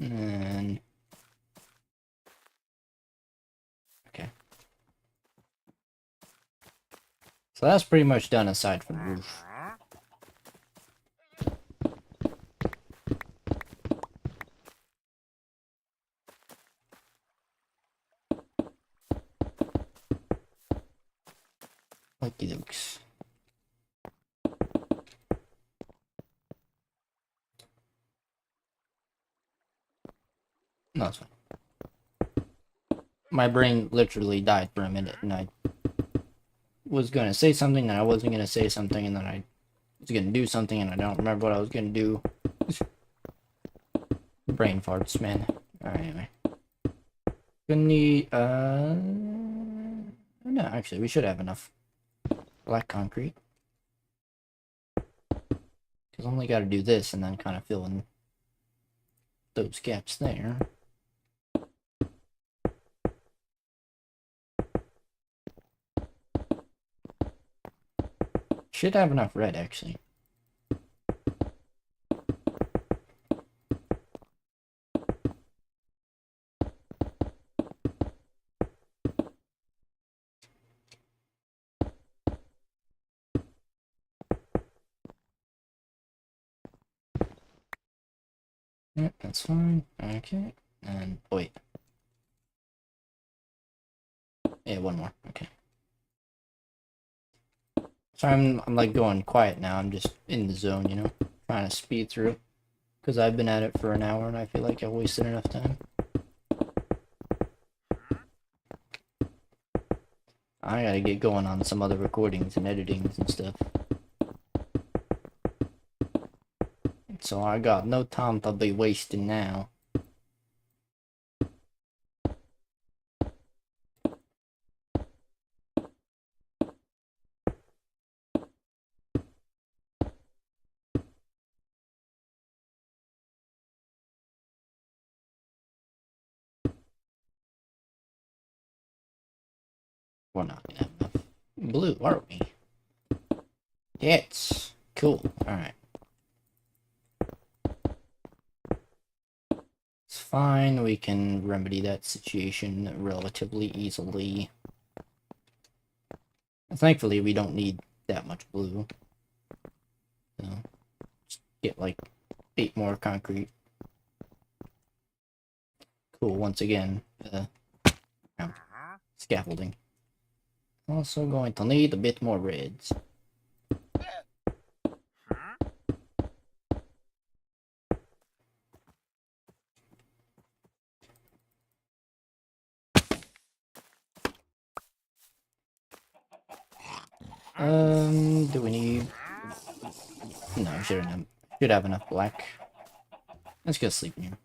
And... Okay. So that's pretty much done aside from the roof. Okie dokes. No, it's fine. My brain literally died for a minute, and I was gonna say something, and I wasn't gonna say something, and then I was gonna do something, and I don't remember what I was gonna do. Brain farts, man. Alright, anyway. Gonna need, no, actually, we should have enough black concrete. Because only gotta do this, and then kind of fill in those gaps there. Should have enough red, actually. Yep, that's fine. Okay. And wait. Yeah, one more. Okay. So I'm like going quiet now. I'm just in the zone, you know, trying to speed through. Because I've been at it for an hour and I feel like I've wasted enough time. I gotta get going on some other recordings and editings and stuff. So I got no time to be wasting now. We're not gonna have enough blue, are we? Yes. Cool. Alright. It's fine. We can remedy that situation relatively easily. Thankfully, we don't need that much blue. So, just get like 8 more concrete Cool, once again. Yeah, scaffolding. Also going to need a bit more reds. Do we need... No, should have enough black. Let's go sleep in here.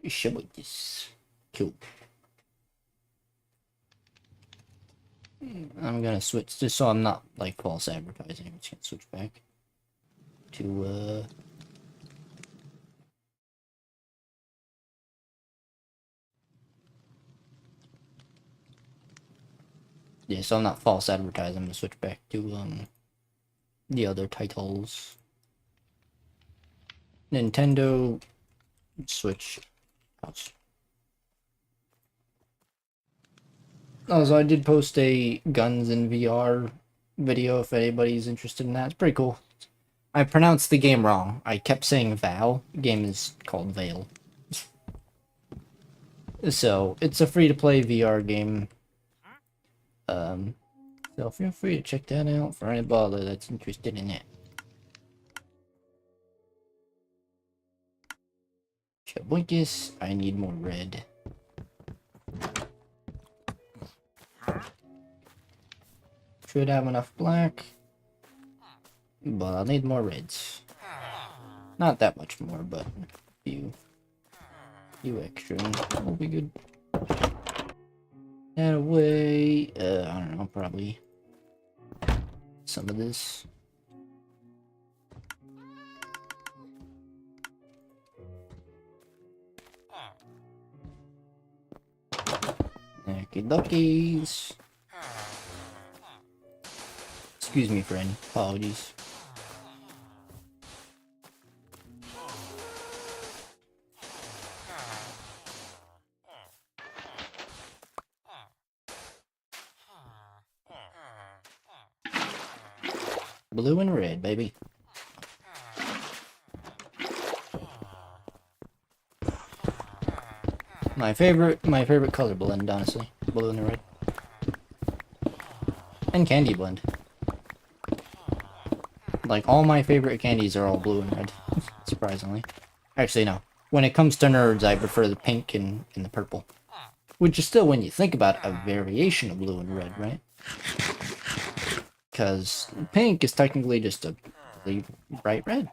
Show me this. Cool. I'm gonna switch just so I'm not like false advertising. I'm just gonna switch back to yeah, so I'm not false advertising. I'm gonna switch back to the other titles. Nintendo Switch House. Also, I did post a Guns in VR video if anybody's interested in that. It's pretty cool. I pronounced the game wrong. I kept saying Val. The game is called Vale. So, it's a free-to-play VR game. So feel free to check that out for anybody that's interested in it. Chaboinkus, I need more red. Should have enough black, but I'll need more reds. Not that much more, but a few extra will be good. That away, I don't know, probably some of this. Okie duckies. Excuse me, friend. Apologies. Blue and red, baby. My favorite color blend, honestly. Blue and red. And candy blend. Like, all my favorite candies are all blue and red. Surprisingly. Actually, no. When it comes to nerds, I prefer the pink and the purple. Which is still, when you think about it, a variation of blue and red, right? Because pink is technically just a really bright red.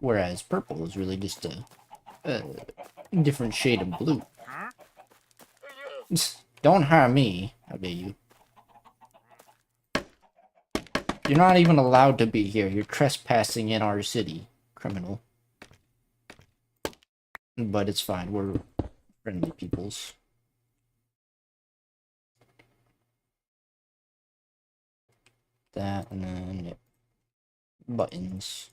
Whereas purple is really just a different shade of blue. Don't harm me, how dare you. You're not even allowed to be here. You're trespassing in our city, criminal. But it's fine, we're friendly peoples. That, and then, yep. Buttons.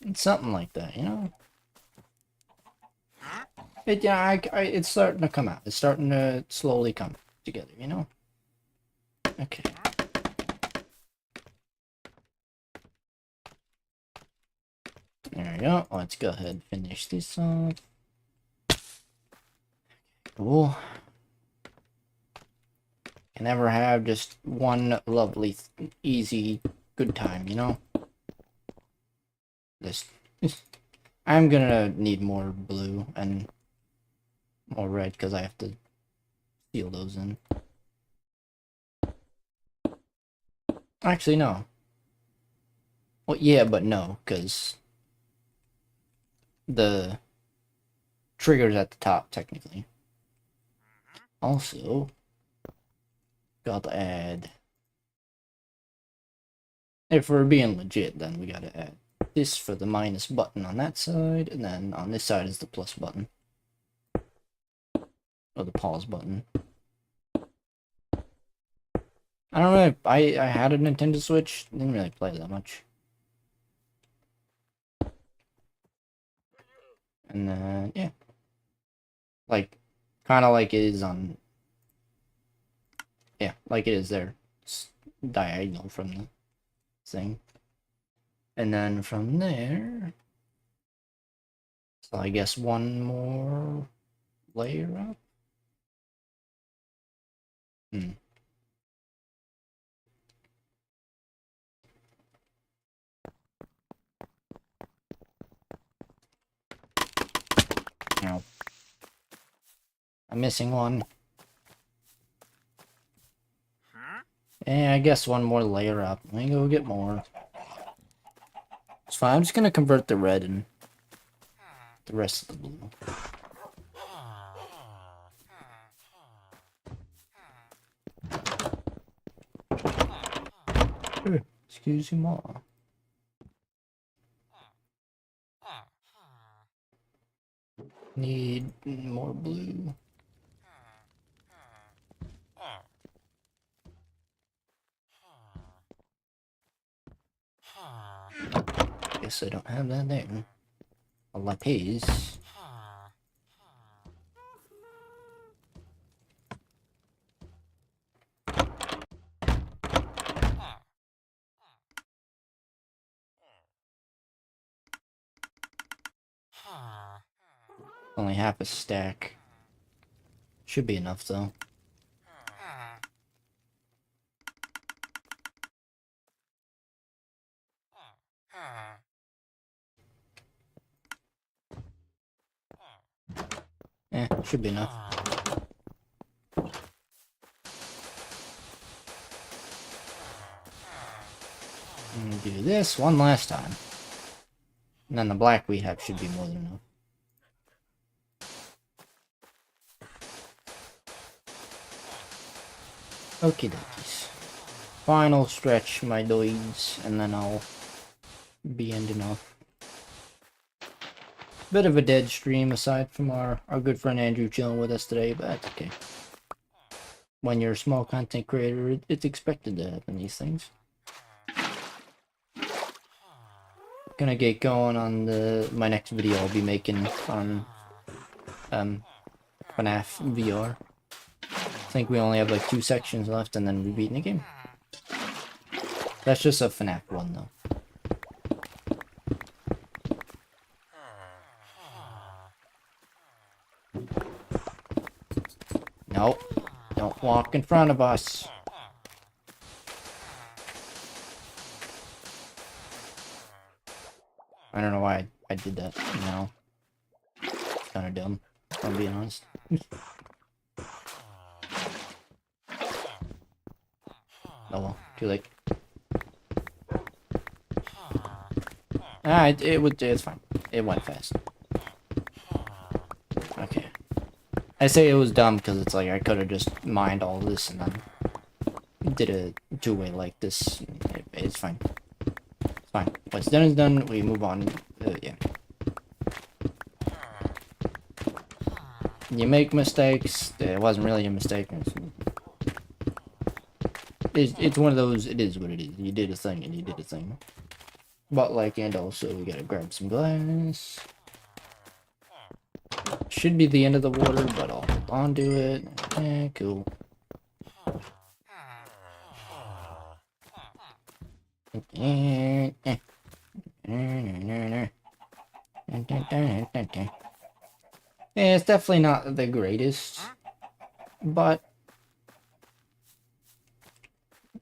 It's something like that, you know? It's starting to come out. It's starting to slowly come together, you know? Okay. There we go. Let's go ahead and finish this off. Cool. Can never have just one lovely, easy, good time, you know? I'm gonna need more blue and more red because I have to seal those in. Actually, no. Well, yeah, but no, because the trigger's at the top, technically. Also, gotta add... If we're being legit, then we gotta add this for the minus button on that side, and then on this side is the plus button. Or the pause button. I don't know, I had a Nintendo Switch, didn't really play that much. And then, yeah. Like, kind of like it is on Yeah, like it is there. It's diagonal from the thing. And then from there, so I guess one more layer up. Hmm. Now, I'm missing one. And I guess one more layer up. Let me go get more. It's fine. I'm just gonna convert the red and the rest of the blue. Excuse me, ma. Need more blue. Guess I don't have that there. A lapis. Only half a stack. Should be enough though. Should be enough. Do this one last time. And then the black we have should be more than enough. Okie dokies. Final stretch, my doids, and then I'll be ending off. Bit of a dead stream aside from our good friend Andrew chilling with us today, but that's okay. When you're a small content creator, it's expected to happen, these things. Gonna get going on my next video I'll be making on FNAF VR. I think we only have like 2 sections left and then we're beating the game. That's just a FNAF one though. Nope. Don't walk in front of us. I don't know why I did that now. It's kind of dumb, if I'm being honest. Oh well, too late. It's fine. It went fast. Okay. I say it was dumb because it's like I could have just mined all this and then did a 2-way like this. It's fine. It's fine. What's done is done. We move on. Yeah. You make mistakes. It wasn't really a mistake. It's one of those. It is what it is. You did a thing and you did a thing. But like, and also we gotta grab some glass. Should be the end of the water, but I'll hold on to it. Cool. Yeah, it's definitely not the greatest, but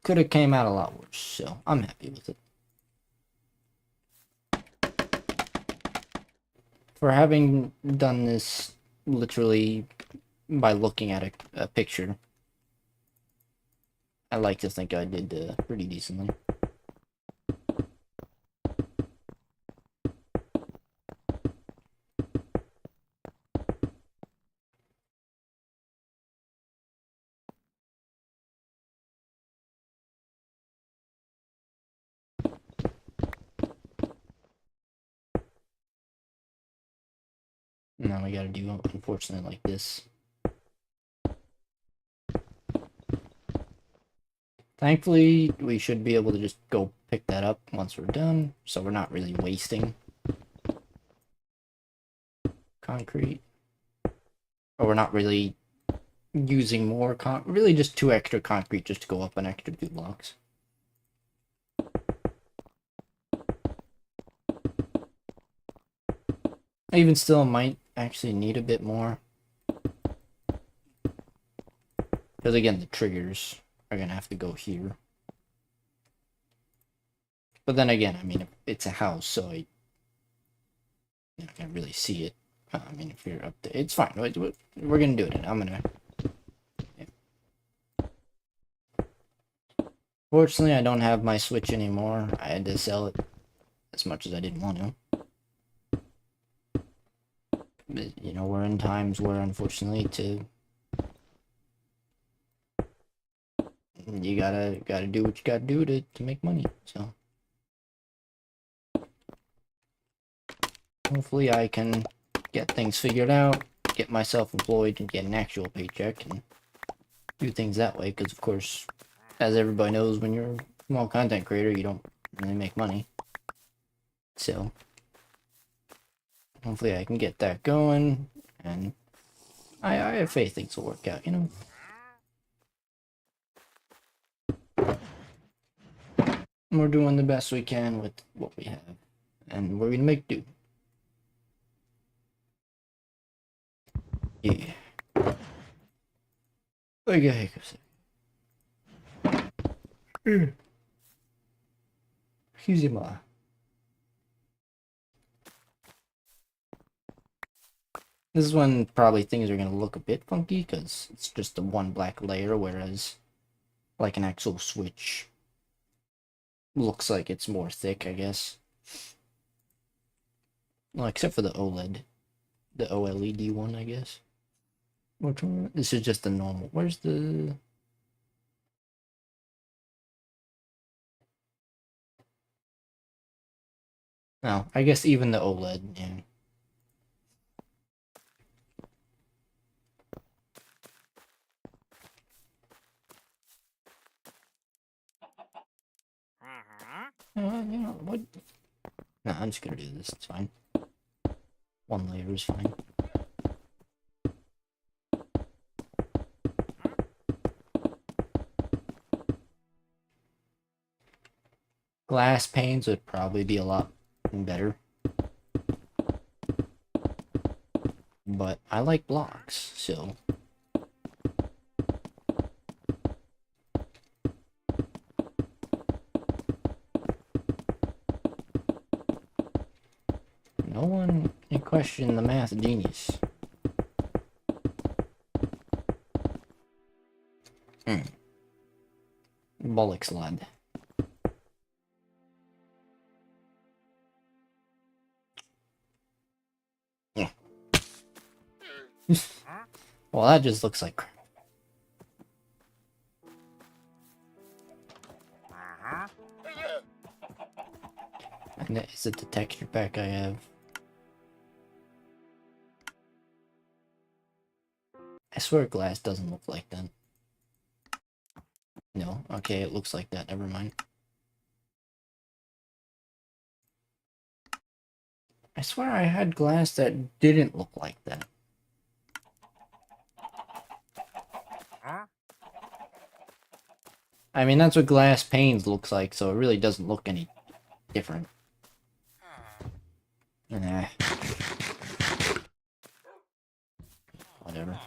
could have came out a lot worse, so I'm happy with it. For having done this literally by looking at a picture, I like to think I did pretty decently. Now we gotta do, unfortunately, like this. Thankfully, we should be able to just go pick that up once we're done, so we're not really wasting concrete. Or we're not really using more really just 2 extra concrete just to go up an extra 2 blocks. I even still might actually need a bit more. Because again, the triggers are going to have to go here. But then again, I mean, it's a house, so I can't really see it. I mean, if you're up there, it's fine. We're going to do it. I'm going to... Fortunately, I don't have my Switch anymore. I had to sell it as much as I didn't want to. But, you know, we're in times where, unfortunately, you gotta do what you gotta do to make money. So hopefully I can get things figured out, get myself employed, and get an actual paycheck, and do things that way. Because of course, as everybody knows, when you're a small content creator, you don't really make money. So hopefully I can get that going, and I have faith things will work out, you know. We're doing the best we can with what we have, and we're gonna make do. Yeah. Okay. Excuse me. This is when probably things are gonna look a bit funky because it's just the one black layer, whereas like an actual Switch looks like it's more thick, I guess. Well, except for the OLED. The OLED one, I guess. Which one? This is just the normal. Where's the... Oh, I guess even the OLED, yeah. You know, what? No, I'm just gonna do this, it's fine. One layer is fine. Glass panes would probably be a lot better. But I like blocks, so... No one can question the math genius. Bollocks, lad. Yeah. Well, that just looks like crap. And is it the texture pack I have? I swear glass doesn't look like that. No, okay, it looks like that, never mind. I swear I had glass that didn't look like that. I mean, that's what glass panes looks like, so it really doesn't look any different. Nah. Whatever.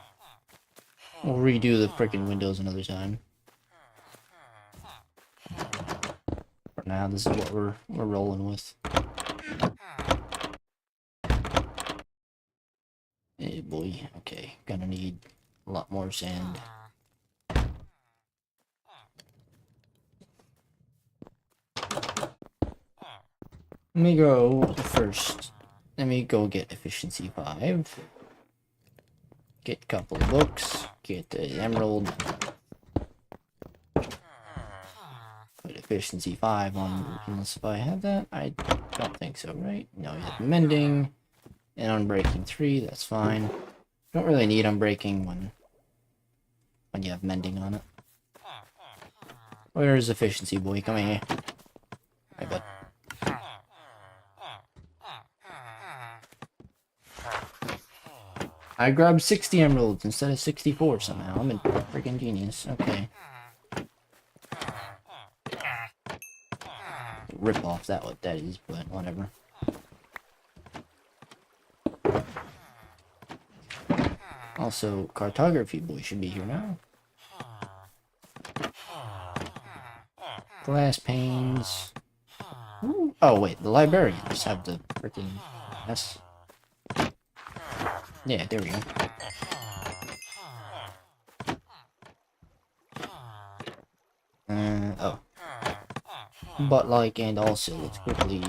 We'll redo the frickin' windows another time. For now, this is what we're rolling with. Hey boy, okay. Gonna need a lot more sand. Let me go first. Let me go get efficiency 5. Get a couple of books. Get the emerald. Put efficiency 5 on, unless if I have that. I don't think so, right? No, you have mending. And unbreaking 3, that's fine. Don't really need unbreaking when you have mending on it. Where's efficiency, boy? Come here. Hey, bud. I grabbed 60 emeralds instead of 64 somehow. I'm a freaking genius. Okay. Rip off that what that is, but whatever. Also, cartography boy should be here now. Glass panes. Ooh. Oh wait, the librarians have the freaking glass. Yeah, there we go. Oh. But like, and also, let's quickly...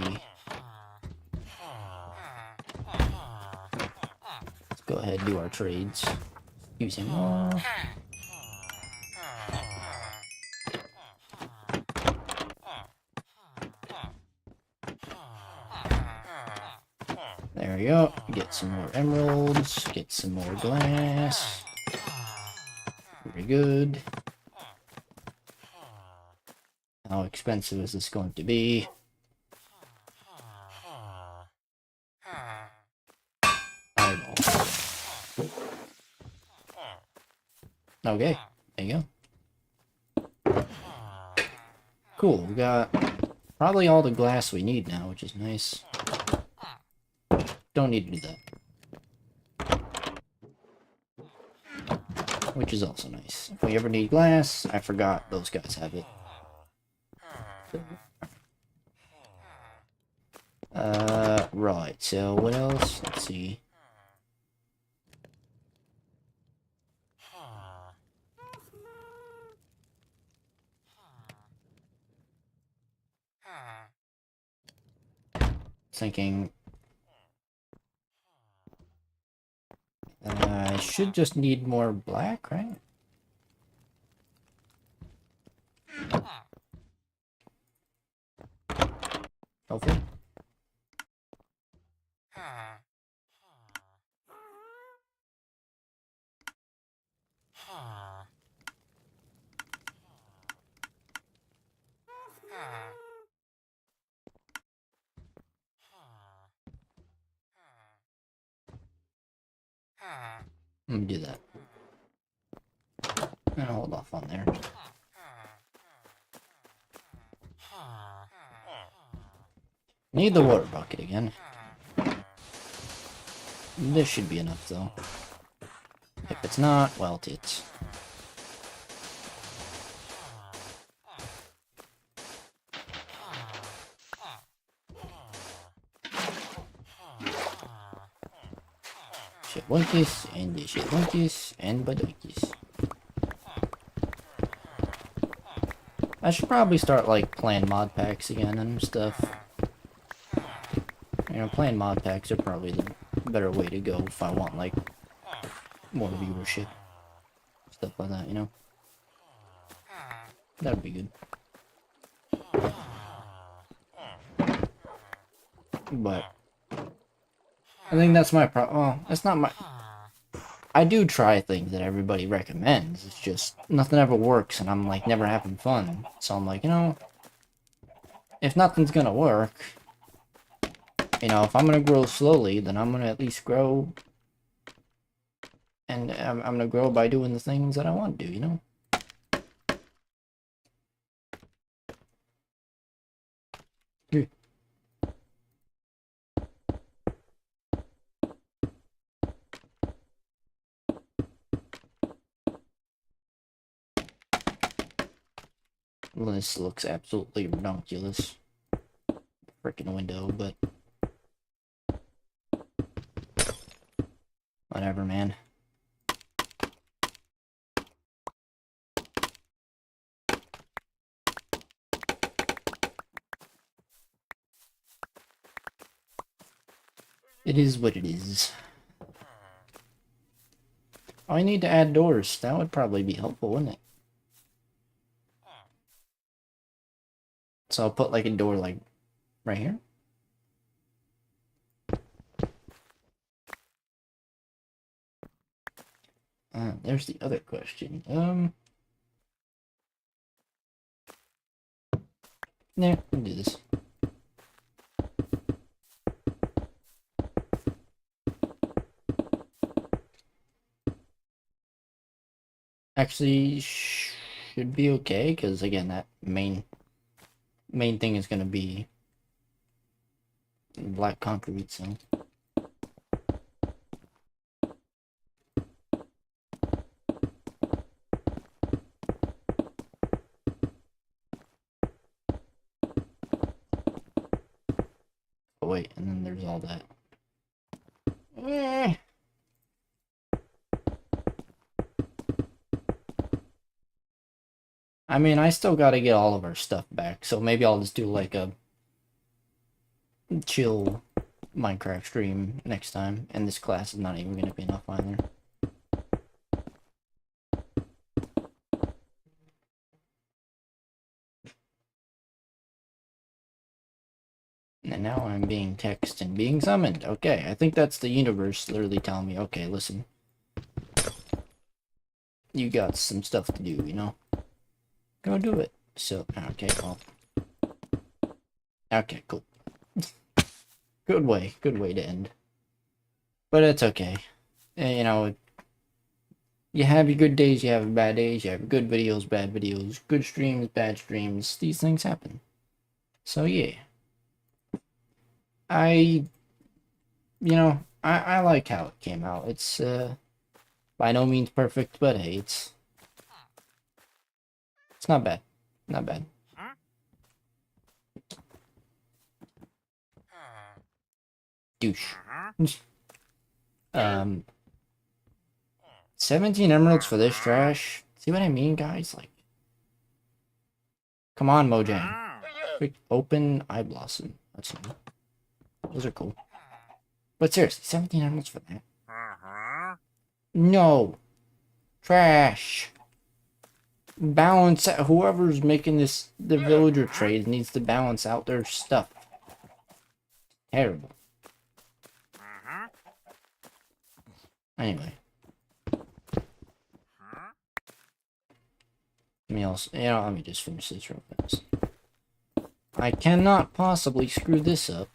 Let's go ahead and do our trades. Using more. There we go. Get some more emeralds. Get some more glass. Very good. How expensive is this going to be? Okay, there you go. Cool, we got probably all the glass we need now, which is nice. Don't need to do that. Which is also nice. If we ever need glass, I forgot those guys have it. Right, so what else? Let's see. Thinking I should just need more black, right? Hopefully. Let me do that. And hold off on there. Need the water bucket again. This should be enough though. If it's not, well, tits. Shitwunkies, and the shitwunkies, and badunkies. I should probably start, like, playing mod packs again and stuff. You know, playing mod packs are probably the better way to go if I want, like, more viewership. Stuff like that, you know? That'd be good. But I think that's my problem. Well, that's not my... I do try things that everybody recommends. It's just nothing ever works and I'm like never having fun. So I'm like, you know, if nothing's gonna work, you know, if I'm gonna grow slowly, then I'm gonna at least grow. And I'm gonna grow by doing the things that I want to do, you know? Here. Well, this looks absolutely ridiculous. Freaking window, but whatever, man. It is what it is. I need to add doors. That would probably be helpful, wouldn't it? So I'll put like a door like right here. There's the other question. Nah, we'll do this. Actually, should be okay, because again, that main thing is gonna be black concrete, so. Oh wait, and then there's all that. I mean, I still gotta get all of our stuff back, so maybe I'll just do like a chill Minecraft stream next time, and this class is not even gonna be enough either. And now I'm being texted and being summoned. Okay, I think that's the universe literally telling me, okay, listen. You got some stuff to do, you know? Go do it. So, okay, well. Okay, cool. Good way to end. But it's okay. You know, you have your good days, you have your bad days, you have good videos, bad videos, good streams, bad streams. These things happen. So, yeah. I like how it came out. It's, by no means perfect, but hey, it's not bad. Not bad. Douche. 17 emeralds for this trash? See what I mean, guys? Like, come on, Mojang. Quick, open eye blossom. That's new. Those are cool. But seriously, 17 emeralds for that? No. Trash. Balance out. Whoever's making this, the villager trade, needs to balance out their stuff. Terrible. Anyway. Let me just finish this real fast. I cannot possibly screw this up.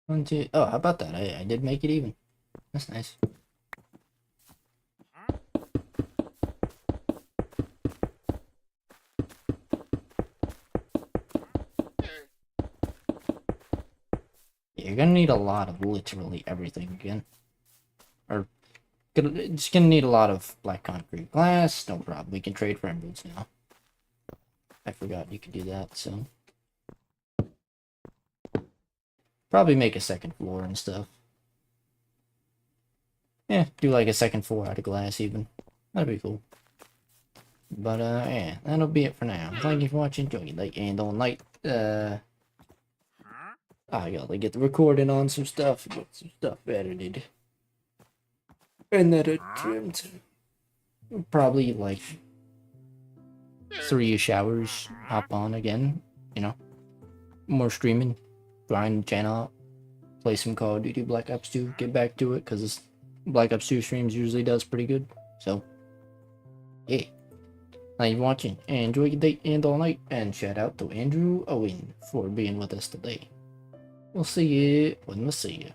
One, two. Oh, how about that? I did make it even. That's nice. You're gonna need a lot of literally everything again. Or, just gonna need a lot of black concrete glass. No problem. We can trade for emeralds now. I forgot you could do that, so. Probably make a second floor and stuff. Yeah, do like a second floor out of glass even. That'd be cool. But, yeah, that'll be it for now. Thank you for watching. Enjoy your late and all night. I gotta get the recording on some stuff. Get some stuff edited. And then trimmed. Probably like 3-ish hours. Hop on again. You know. More streaming. Grind the channel out. Play some Call of Duty Black Ops 2. Get back to it because Black Ops 2 streams usually does pretty good. So, yeah. Thank you for watching. And enjoy your day and all night. And shout out to Andrew Owen for being with us today. We'll see you when we see you.